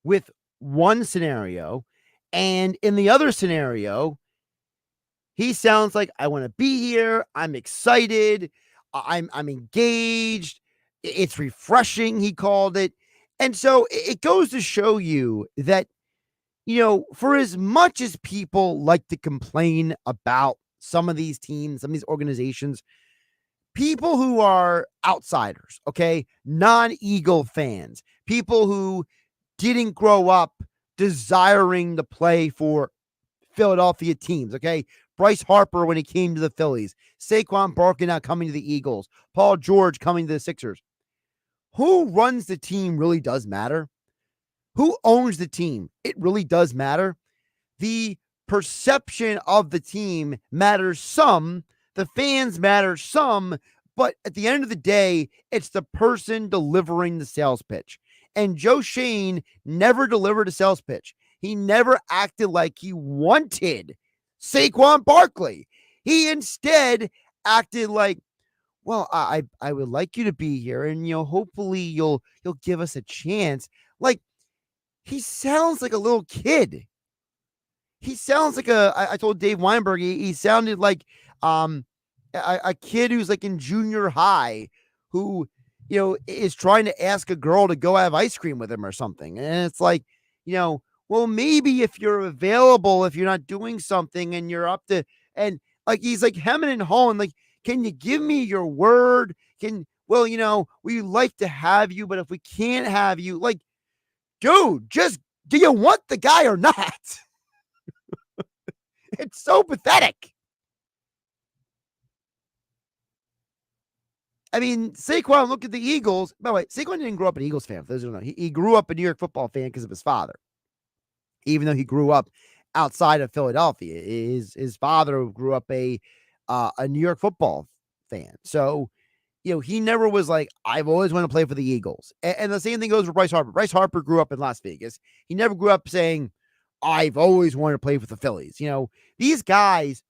with one scenario, and in the other scenario, he sounds like, I want to be here. I'm excited. I'm engaged. It's refreshing, he called it. And so it goes to show you that, you know, for as much as people like to complain about some of these teams, some of these organizations, people who are outsiders, okay, non-Eagle fans, people who didn't grow up desiring to play for Philadelphia teams, okay, Bryce Harper when he came to the Phillies, Saquon Barkley now coming to the Eagles, Paul George coming to the Sixers. Who runs the team really does matter. Who owns the team? It really does matter. The perception of the team matters some. The fans matter some. But at the end of the day, it's the person delivering the sales pitch. And Joe Shane never delivered a sales pitch. He never acted like he wanted Saquon Barkley. He instead acted like, well, I would like you to be here, and hopefully you'll give us a chance. Like, he sounds like a little kid. He sounds like I told Dave Weinberg, he sounded like a kid who's like in junior high who, is trying to ask a girl to go have ice cream with him or something. And it's like, well, maybe if you're available, if you're not doing something and you're up to, and like, he's like hemming and hawing, like, can you give me your word? We like to have you, but if we can't have you, like, dude, just, do you want the guy or not? It's so pathetic. I mean, Saquon, look at the Eagles. By the way, Saquon didn't grow up an Eagles fan. For those who don't know, he grew up a New York football fan because of his father. Even though he grew up outside of Philadelphia, his father grew up a New York football fan. So, he never was like, I've always wanted to play for the Eagles. And the same thing goes for Bryce Harper. Bryce Harper grew up in Las Vegas. He never grew up saying, I've always wanted to play for the Phillies. These guys,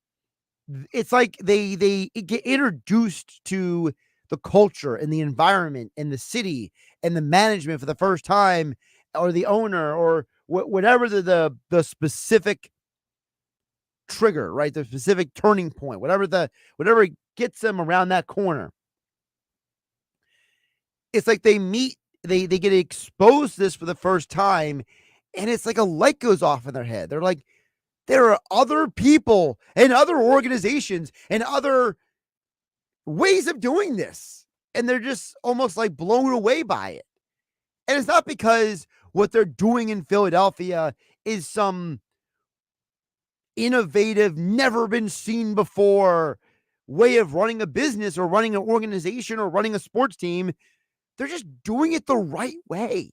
it's like they get introduced to the culture and the environment and the city and the management for the first time, or the owner, or whatever the specific trigger, right? The specific turning point, whatever gets them around that corner. It's like they get exposed to this for the first time, and it's like a light goes off in their head. They're like, there are other people and other organizations and other ways of doing this. And they're just almost like blown away by it. And it's not because what they're doing in Philadelphia is some innovative, never been seen before way of running a business or running an organization or running a sports team. They're just doing it the right way.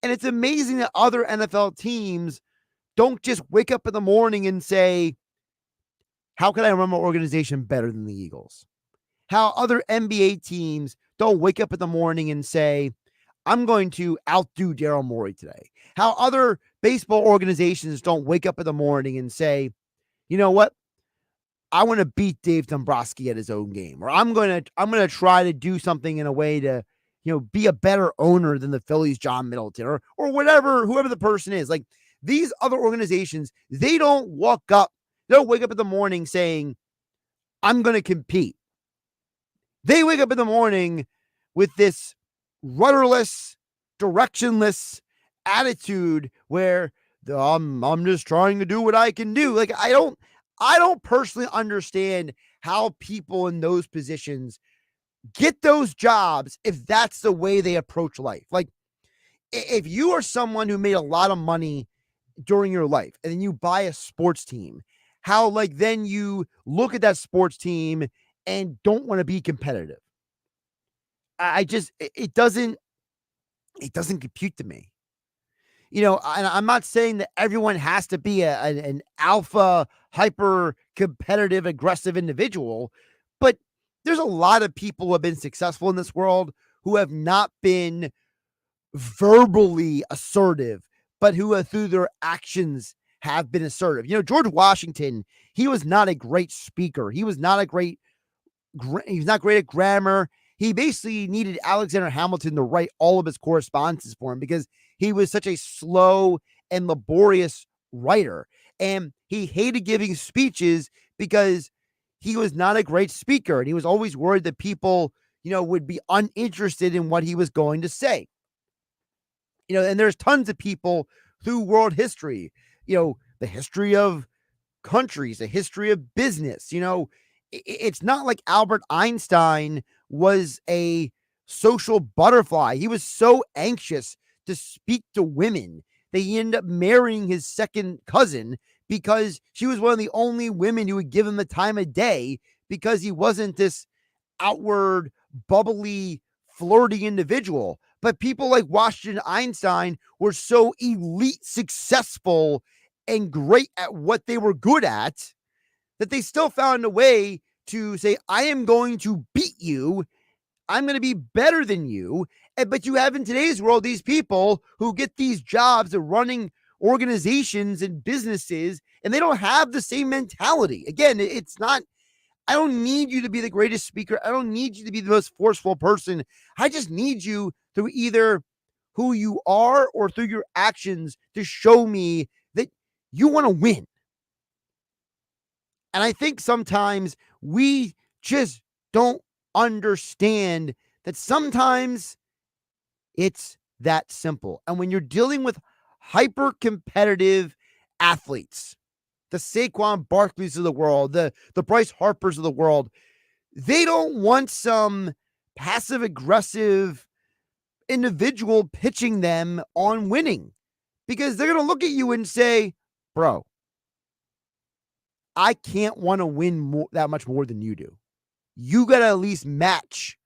And it's amazing that other NFL teams don't just wake up in the morning and say, how can I run my organization better than the Eagles? How other NBA teams don't wake up in the morning and say, I'm going to outdo Daryl Morey today. How other baseball organizations don't wake up in the morning and say, you know what? I want to beat Dave Dombrowski at his own game, or I'm going to try to do something in a way to, be a better owner than the Phillies, John Middleton, or whatever, whoever the person is. Like these other organizations, they don't wake up in the morning saying, I'm going to compete. They wake up in the morning with this rudderless, directionless attitude where I'm just trying to do what I can do. Like I don't personally understand how people in those positions get those jobs if that's the way they approach life. Like if you are someone who made a lot of money during your life and then you buy a sports team, how like then you look at that sports team and don't want to be competitive. It doesn't compute to me. And I'm not saying that everyone has to be an alpha, hyper competitive, aggressive individual, but there's a lot of people who have been successful in this world who have not been verbally assertive, but who through their actions have been assertive. George Washington, he was not a great speaker. He was not great at grammar. He basically needed Alexander Hamilton to write all of his correspondences for him because he was such a slow and laborious writer. And he hated giving speeches because he was not a great speaker. And he was always worried that people, would be uninterested in what he was going to say. And there's tons of people through world history, the history of countries, the history of business. It's not like Albert Einstein was a social butterfly. He was so anxious to speak to women that he ended up marrying his second cousin because she was one of the only women who would give him the time of day because he wasn't this outward, bubbly, flirty individual. But people like Washington Einstein were so elite, successful, and great at what they were good at that they still found a way to say, I am going to beat you. I'm going to be better than you. But you have in today's world these people who get these jobs of running organizations and businesses, and they don't have the same mentality. Again, it's not, I don't need you to be the greatest speaker. I don't need you to be the most forceful person. I just need you through either who you are or through your actions to show me that you want to win. And I think sometimes we just don't understand that sometimes it's that simple. And when you're dealing with hyper competitive athletes, the Saquon Barkleys of the world, the Bryce Harpers of the world, they don't want some passive aggressive individual pitching them on winning because they're going to look at you and say, bro, I can't want to win that much more than you do. You got to at least match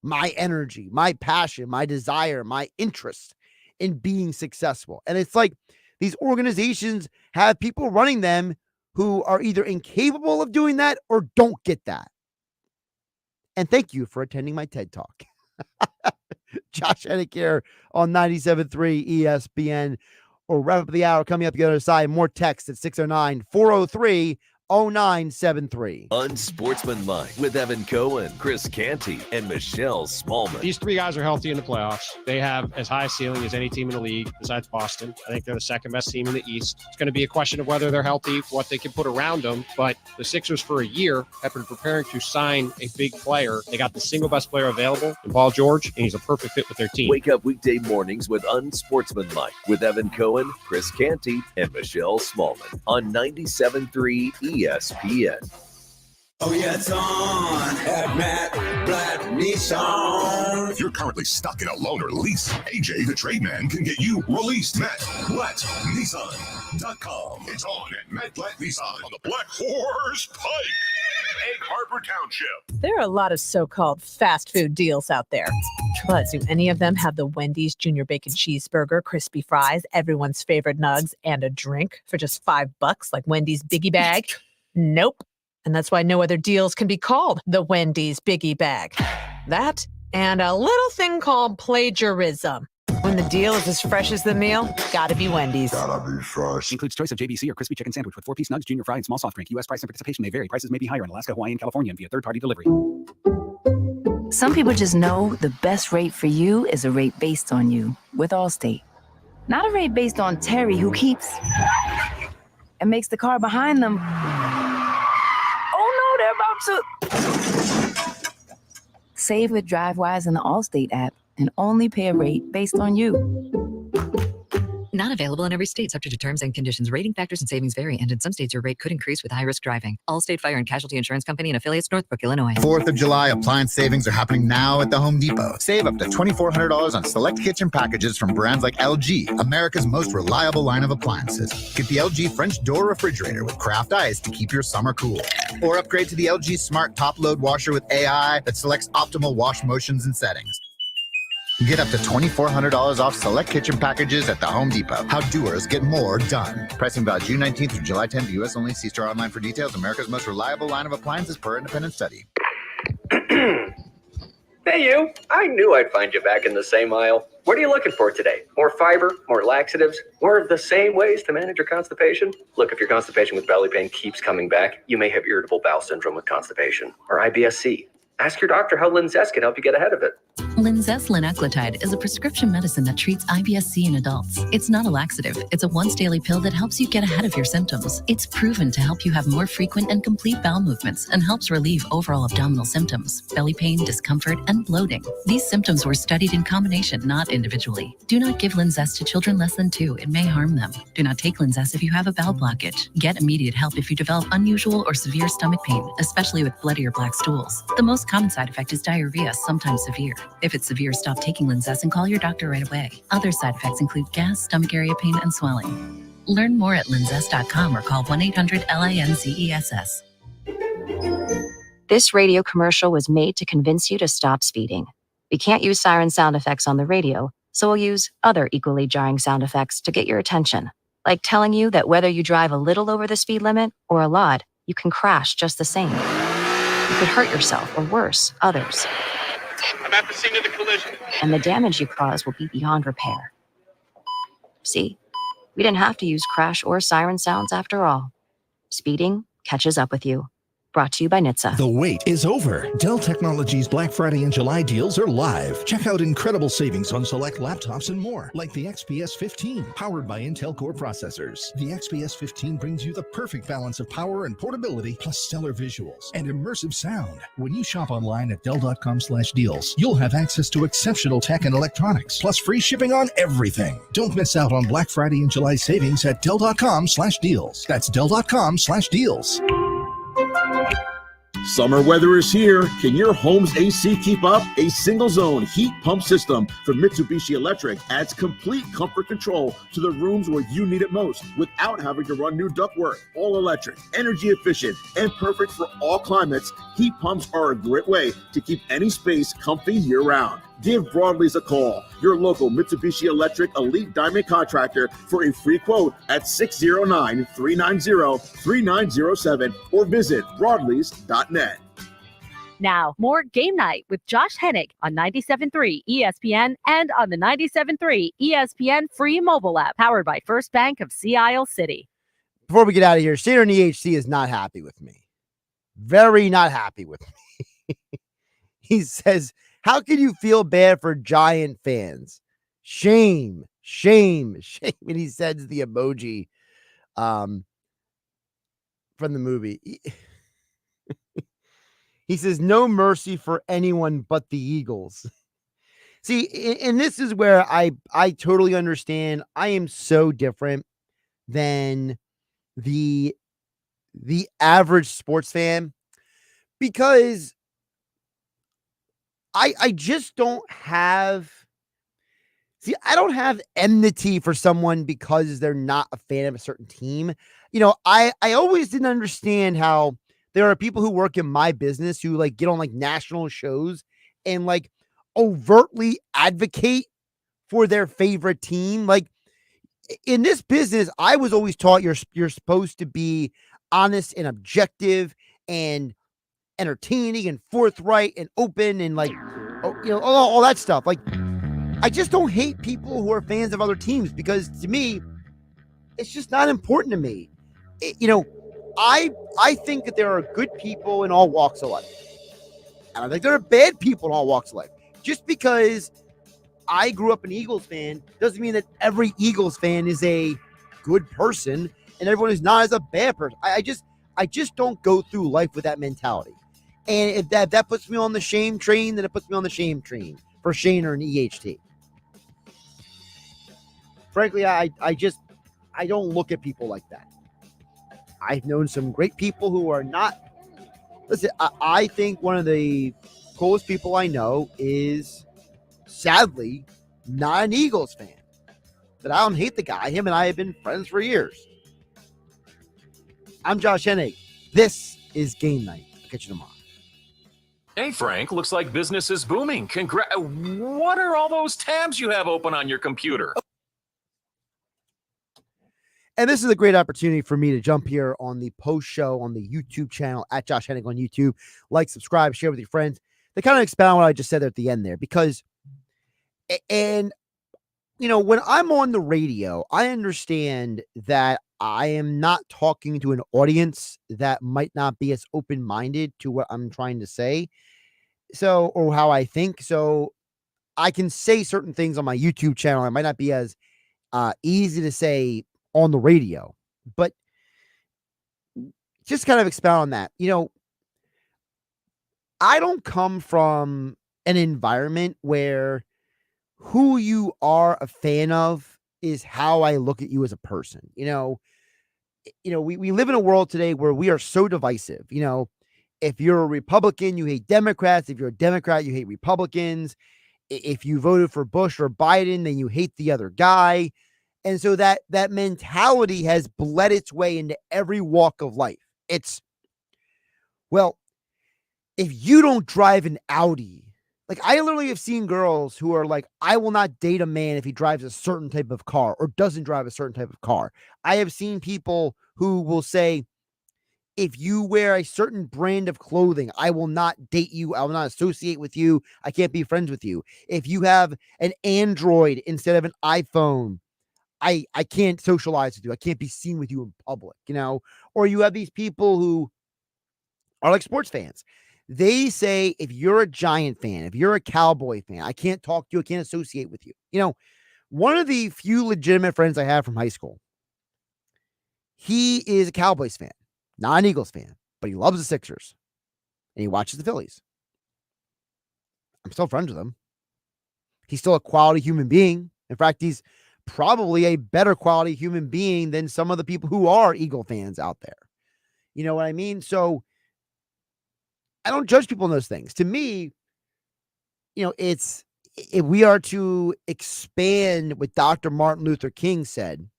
my energy, my passion, my desire, my interest in being successful. And it's like these organizations have people running them who are either incapable of doing that or don't get that. And thank you for attending my TED Talk. Josh Hennig here on 97.3 ESPN. We'll wrap up the hour coming up the other side. More text at 609-403-0973. Unsportsmanlike with Evan Cohen, Chris Canty, and Michelle Smallman. These three guys are healthy in the playoffs. They have as high a ceiling as any team in the league besides Boston. I think they're the second best team in the East. It's going to be a question of whether they're healthy, what they can put around them. But the Sixers for a year have been preparing to sign a big player. They got the single best player available in Paul George, and he's a perfect fit with their team. Wake up weekday mornings with Unsportsmanlike with Evan Cohen, Chris Canty, and Michelle Smallman on 97.3 ESPN. Oh, yeah, it's on at Matt Black Nissan. If you're currently stuck in a loan or lease, AJ the Trademan can get you released. MattBlackNissan.com. It's on at Matt Black Nissan on the Black Horse Pike, Egg Harbor Township. There are a lot of so-called fast food deals out there. But do any of them have the Wendy's Junior Bacon Cheeseburger, crispy fries, everyone's favorite nugs, and a drink for just $5 like Wendy's Biggie Bag? Nope. And that's why no other deals can be called the Wendy's Biggie Bag. That and a little thing called plagiarism. When the deal is as fresh as the meal, gotta be Wendy's. Gotta be fresh. Includes choice of JBC or crispy chicken sandwich with 4-piece nugs, junior fry, and small soft drink. U.S. price and participation may vary. Prices may be higher in Alaska, Hawaii, and California and via third-party delivery. Some people just know the best rate for you is a rate based on you with Allstate. Not a rate based on Terry, who keeps and makes the car behind them. Oh no, they're about to. Save with DriveWise in the Allstate app and only pay a rate based on you. Not available in every state, subject to terms and conditions. Rating factors and savings vary, and in some states your rate could increase with high-risk driving. Allstate Fire and Casualty Insurance Company and affiliates, Northbrook, Illinois. 4th of July appliance savings are happening now at the Home Depot. Save up to $2,400 on select kitchen packages from brands like LG, America's most reliable line of appliances. Get the LG French door refrigerator with craft ice to keep your summer cool. Or upgrade to the LG Smart Top Load Washer with AI that selects optimal wash motions and settings. Get up to $2,400 off select kitchen packages at the Home Depot. How doers get more done. Pricing valid June 19th through July 10th, U.S. only. See store online for details. America's most reliable line of appliances per independent study. Hey, you. I knew I'd find you back in the same aisle. What are you looking for today? More fiber, more laxatives, more of the same ways to manage your constipation? Look, if your constipation with belly pain keeps coming back, you may have irritable bowel syndrome with constipation or IBS-C. Ask your doctor how Linzess can help you get ahead of it. Linzess linaclotide is a prescription medicine that treats IBS-C in adults. It's not a laxative. It's a once-daily pill that helps you get ahead of your symptoms. It's proven to help you have more frequent and complete bowel movements and helps relieve overall abdominal symptoms, belly pain, discomfort, and bloating. These symptoms were studied in combination, not individually. Do not give Linzess to children less than 2. It may harm them. Do not take Linzess if you have a bowel blockage. Get immediate help if you develop unusual or severe stomach pain, especially with bloody or black stools. The most common side effect is diarrhea, sometimes severe. If it's severe, stop taking Linzess and call your doctor right away. Other side effects include gas, stomach area pain, and swelling. Learn more at linzess.com or call 1-800-LINZESS. This radio commercial was made to convince you to stop speeding. We can't use siren sound effects on the radio, so we'll use other equally jarring sound effects to get your attention, like telling you that whether you drive a little over the speed limit or a lot, you can crash just the same. You could hurt yourself or worse, others. I'm at the scene of the collision. And the damage you cause will be beyond repair. See, we didn't have to use crash or siren sounds after all. Speeding catches up with you. Brought to you by NHTSA. The wait is over. Dell Technologies Black Friday and July deals are live. Check out incredible savings on select laptops and more, like the XPS 15, powered by Intel Core processors. The XPS 15 brings you the perfect balance of power and portability, plus stellar visuals and immersive sound. When you shop online at Dell.com/deals, you'll have access to exceptional tech and electronics, plus free shipping on everything. Don't miss out on Black Friday and July savings at Dell.com/deals. That's Dell.com/deals. Summer weather is here. Can your home's AC keep up? A single zone heat pump system from Mitsubishi Electric adds complete comfort control to the rooms where you need it most without having to run new ductwork. All electric, energy efficient, and perfect for all climates, heat pumps are a great way to keep any space comfy year round. Give Broadleys a call, your local Mitsubishi Electric Elite Diamond contractor, for a free quote at 609-390-3907 or visit Broadleys.net. Now, more Game Night with Josh Hennig on 97.3 ESPN and on the 97.3 ESPN free mobile app, powered by First Bank of Sea Isle City. Before we get out of here, Stater in EHC is not happy with me. Very not happy with me. He says, how can you feel bad for Giant fans? Shame, shame, shame. And he sends the emoji from the movie. He says, no mercy for anyone but the Eagles. See, and this is where I totally understand. I am so different than the average sports fan, because I just don't have, I don't have enmity for someone because they're not a fan of a certain team. You know, I always didn't understand how there are people who work in my business who like get on like national shows and like overtly advocate for their favorite team. Like in this business, I was always taught you're supposed to be honest and objective and entertaining and forthright and open and like, all that stuff. Like, I just don't hate people who are fans of other teams because to me, it's just not important to me. I think that there are good people in all walks of life. And I think there are bad people in all walks of life. Just because I grew up an Eagles fan doesn't mean that every Eagles fan is a good person and everyone who's not is a bad person. I just don't go through life with that mentality. And if that puts me on the shame train, then it puts me on the shame train for Shaner and EHT. Frankly, I don't look at people like that. I've known some great people who are not. Listen, I think one of the coolest people I know is, sadly, not an Eagles fan. But I don't hate the guy. Him and I have been friends for years. I'm Josh Hennig. This is Game Night. I'll catch you tomorrow. Hey, Frank, looks like business is booming. What are all those tabs you have open on your computer? And this is a great opportunity for me to jump here on the post show on the YouTube channel at Josh Hennig on YouTube. Like, subscribe, share with your friends. They kind of expound on what I just said there at the end there because, when I'm on the radio, I understand that I am not talking to an audience that might not be as open-minded to what I'm trying to say. So, or how I think. So I can say certain things on my YouTube channel. It might not be as easy to say on the radio, but just kind of expound on that. I don't come from an environment where who you are a fan of is how I look at you as a person. We live in a world today where we are so divisive. If you're a Republican, you hate Democrats. If you're a Democrat, you hate Republicans. If you voted for Bush or Biden, then you hate the other guy. And so that mentality has bled its way into every walk of life. If you don't drive an Audi, like I literally have seen girls who are like, I will not date a man if he drives a certain type of car or doesn't drive a certain type of car. I have seen people who will say, if you wear a certain brand of clothing, I will not date you. I will not associate with you. I can't be friends with you. If you have an Android instead of an iPhone, I can't socialize with you. I can't be seen with you in public, or you have these people who are like sports fans. They say, if you're a Giant fan, if you're a Cowboy fan, I can't talk to you. I can't associate with you. One of the few legitimate friends I have from high school, he is a Cowboys fan, not an Eagles fan, but he loves the Sixers and he watches the Phillies. I'm still friends with him. He's still a quality human being. In fact, he's probably a better quality human being than some of the people who are Eagle fans out there. You know what I mean? So I don't judge people in those things. To me, if we are to expand what Dr. Martin Luther King said,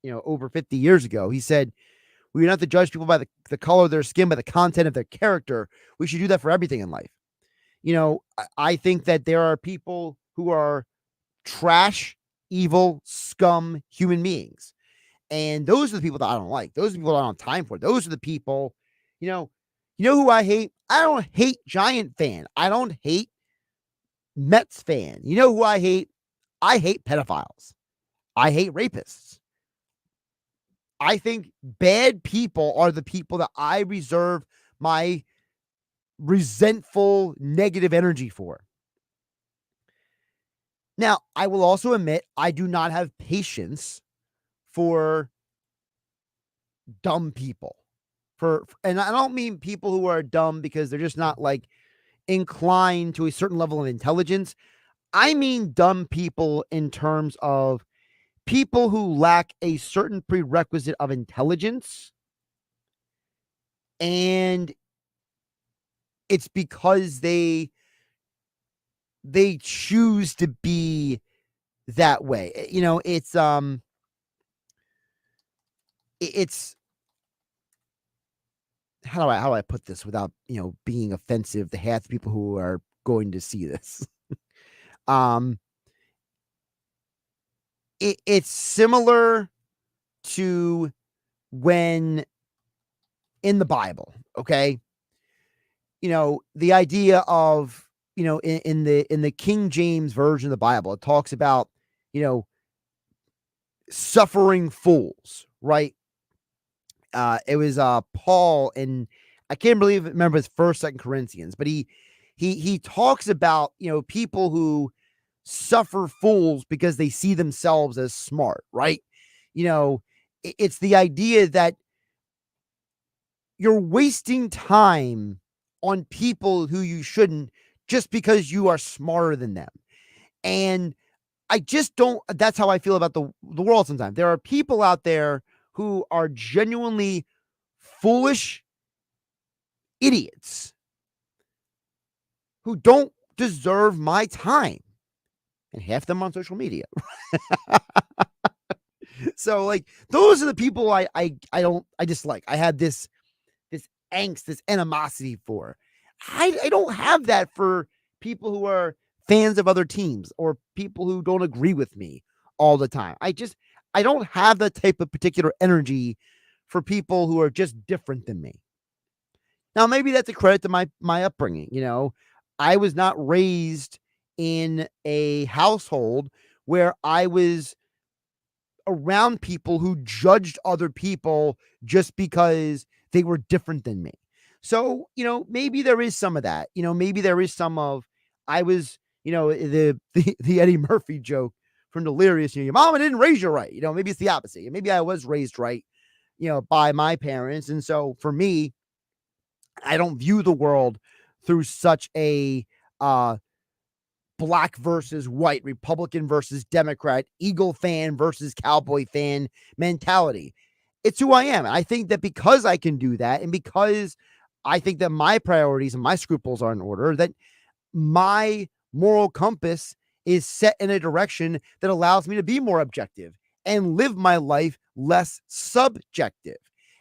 over 50 years ago, he said, we don't have to judge people by the color of their skin, by the content of their character. We should do that for everything in life. I think that there are people who are trash, evil, scum human beings. And those are the people that I don't like. Those are the people that I don't have time for. Those are the people, who I hate? I don't hate Giant fan. I don't hate Mets fan. You know who I hate? I hate pedophiles. I hate rapists. I think bad people are the people that I reserve my resentful, negative energy for. Now, I will also admit I do not have patience for dumb people. And I don't mean people who are dumb because they're just not like inclined to a certain level of intelligence. I mean dumb people in terms of people who lack a certain prerequisite of intelligence. And it's because they choose to be that way. It's how do I put this without, being offensive to half the people who are going to see this? It's similar to when in the Bible, okay? The idea of, in the King James version of the Bible, it talks about, suffering fools, right? It was Paul, and I can't remember his 1st, 2nd Corinthians, but he talks about, people who suffer fools because they see themselves as smart, right? It's the idea that you're wasting time on people who you shouldn't just because you are smarter than them. And I just don't, that's how I feel about the world sometimes. There are people out there who are genuinely foolish idiots who don't deserve my time, and half them on social media. So like, those are the people I dislike. I have this angst, this animosity for. I don't have that for people who are fans of other teams or people who don't agree with me all the time. I don't have that type of particular energy for people who are just different than me. Now, maybe that's a credit to my upbringing. I was not raised in a household where I was around people who judged other people just because they were different than me. So, maybe there is some of that. Maybe there is some of, I was, the Eddie Murphy joke from Delirious, your mama didn't raise you right. Maybe it's the opposite. Maybe I was raised right, by my parents. And so for me, I don't view the world through such a black versus white, Republican versus Democrat, Eagle fan versus Cowboy fan mentality. It's who I am. I think that because I can do that, and because I think that my priorities and my scruples are in order, that my moral compass is set in a direction that allows me to be more objective and live my life less subjective.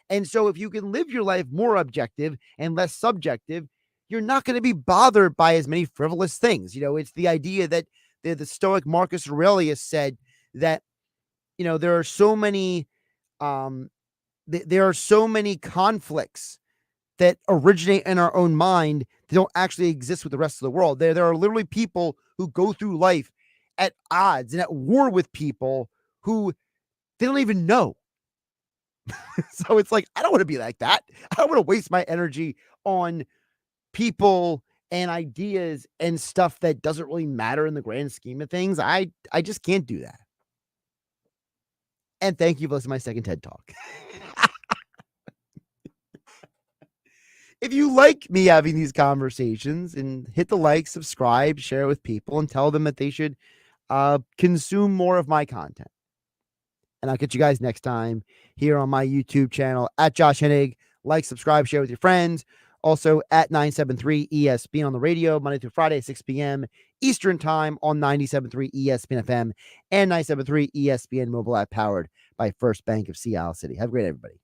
And so if you can live your life more objective and less subjective, you're not going to be bothered by as many frivolous things. It's the idea that the Stoic Marcus Aurelius said that, there are so many, there are so many conflicts that originate in our own mind. They don't actually exist with the rest of the world. There are literally people who go through life at odds and at war with people who they don't even know. So it's like, I don't want to be like that. I don't want to waste my energy on people and ideas and stuff that doesn't really matter in the grand scheme of things. I just can't do that. And thank you for listening to my second TED Talk. If you like me having these conversations, and hit the like, subscribe, share with people, and tell them that they should consume more of my content. And I'll catch you guys next time here on my YouTube channel at Josh Hennig. Like, subscribe, share with your friends. Also at 973 ESPN on the radio, Monday through Friday, 6 p.m. Eastern time on 97.3 ESPN FM and 97.3 ESPN mobile app, powered by First Bank of Sea Isle City. Have a great day, everybody.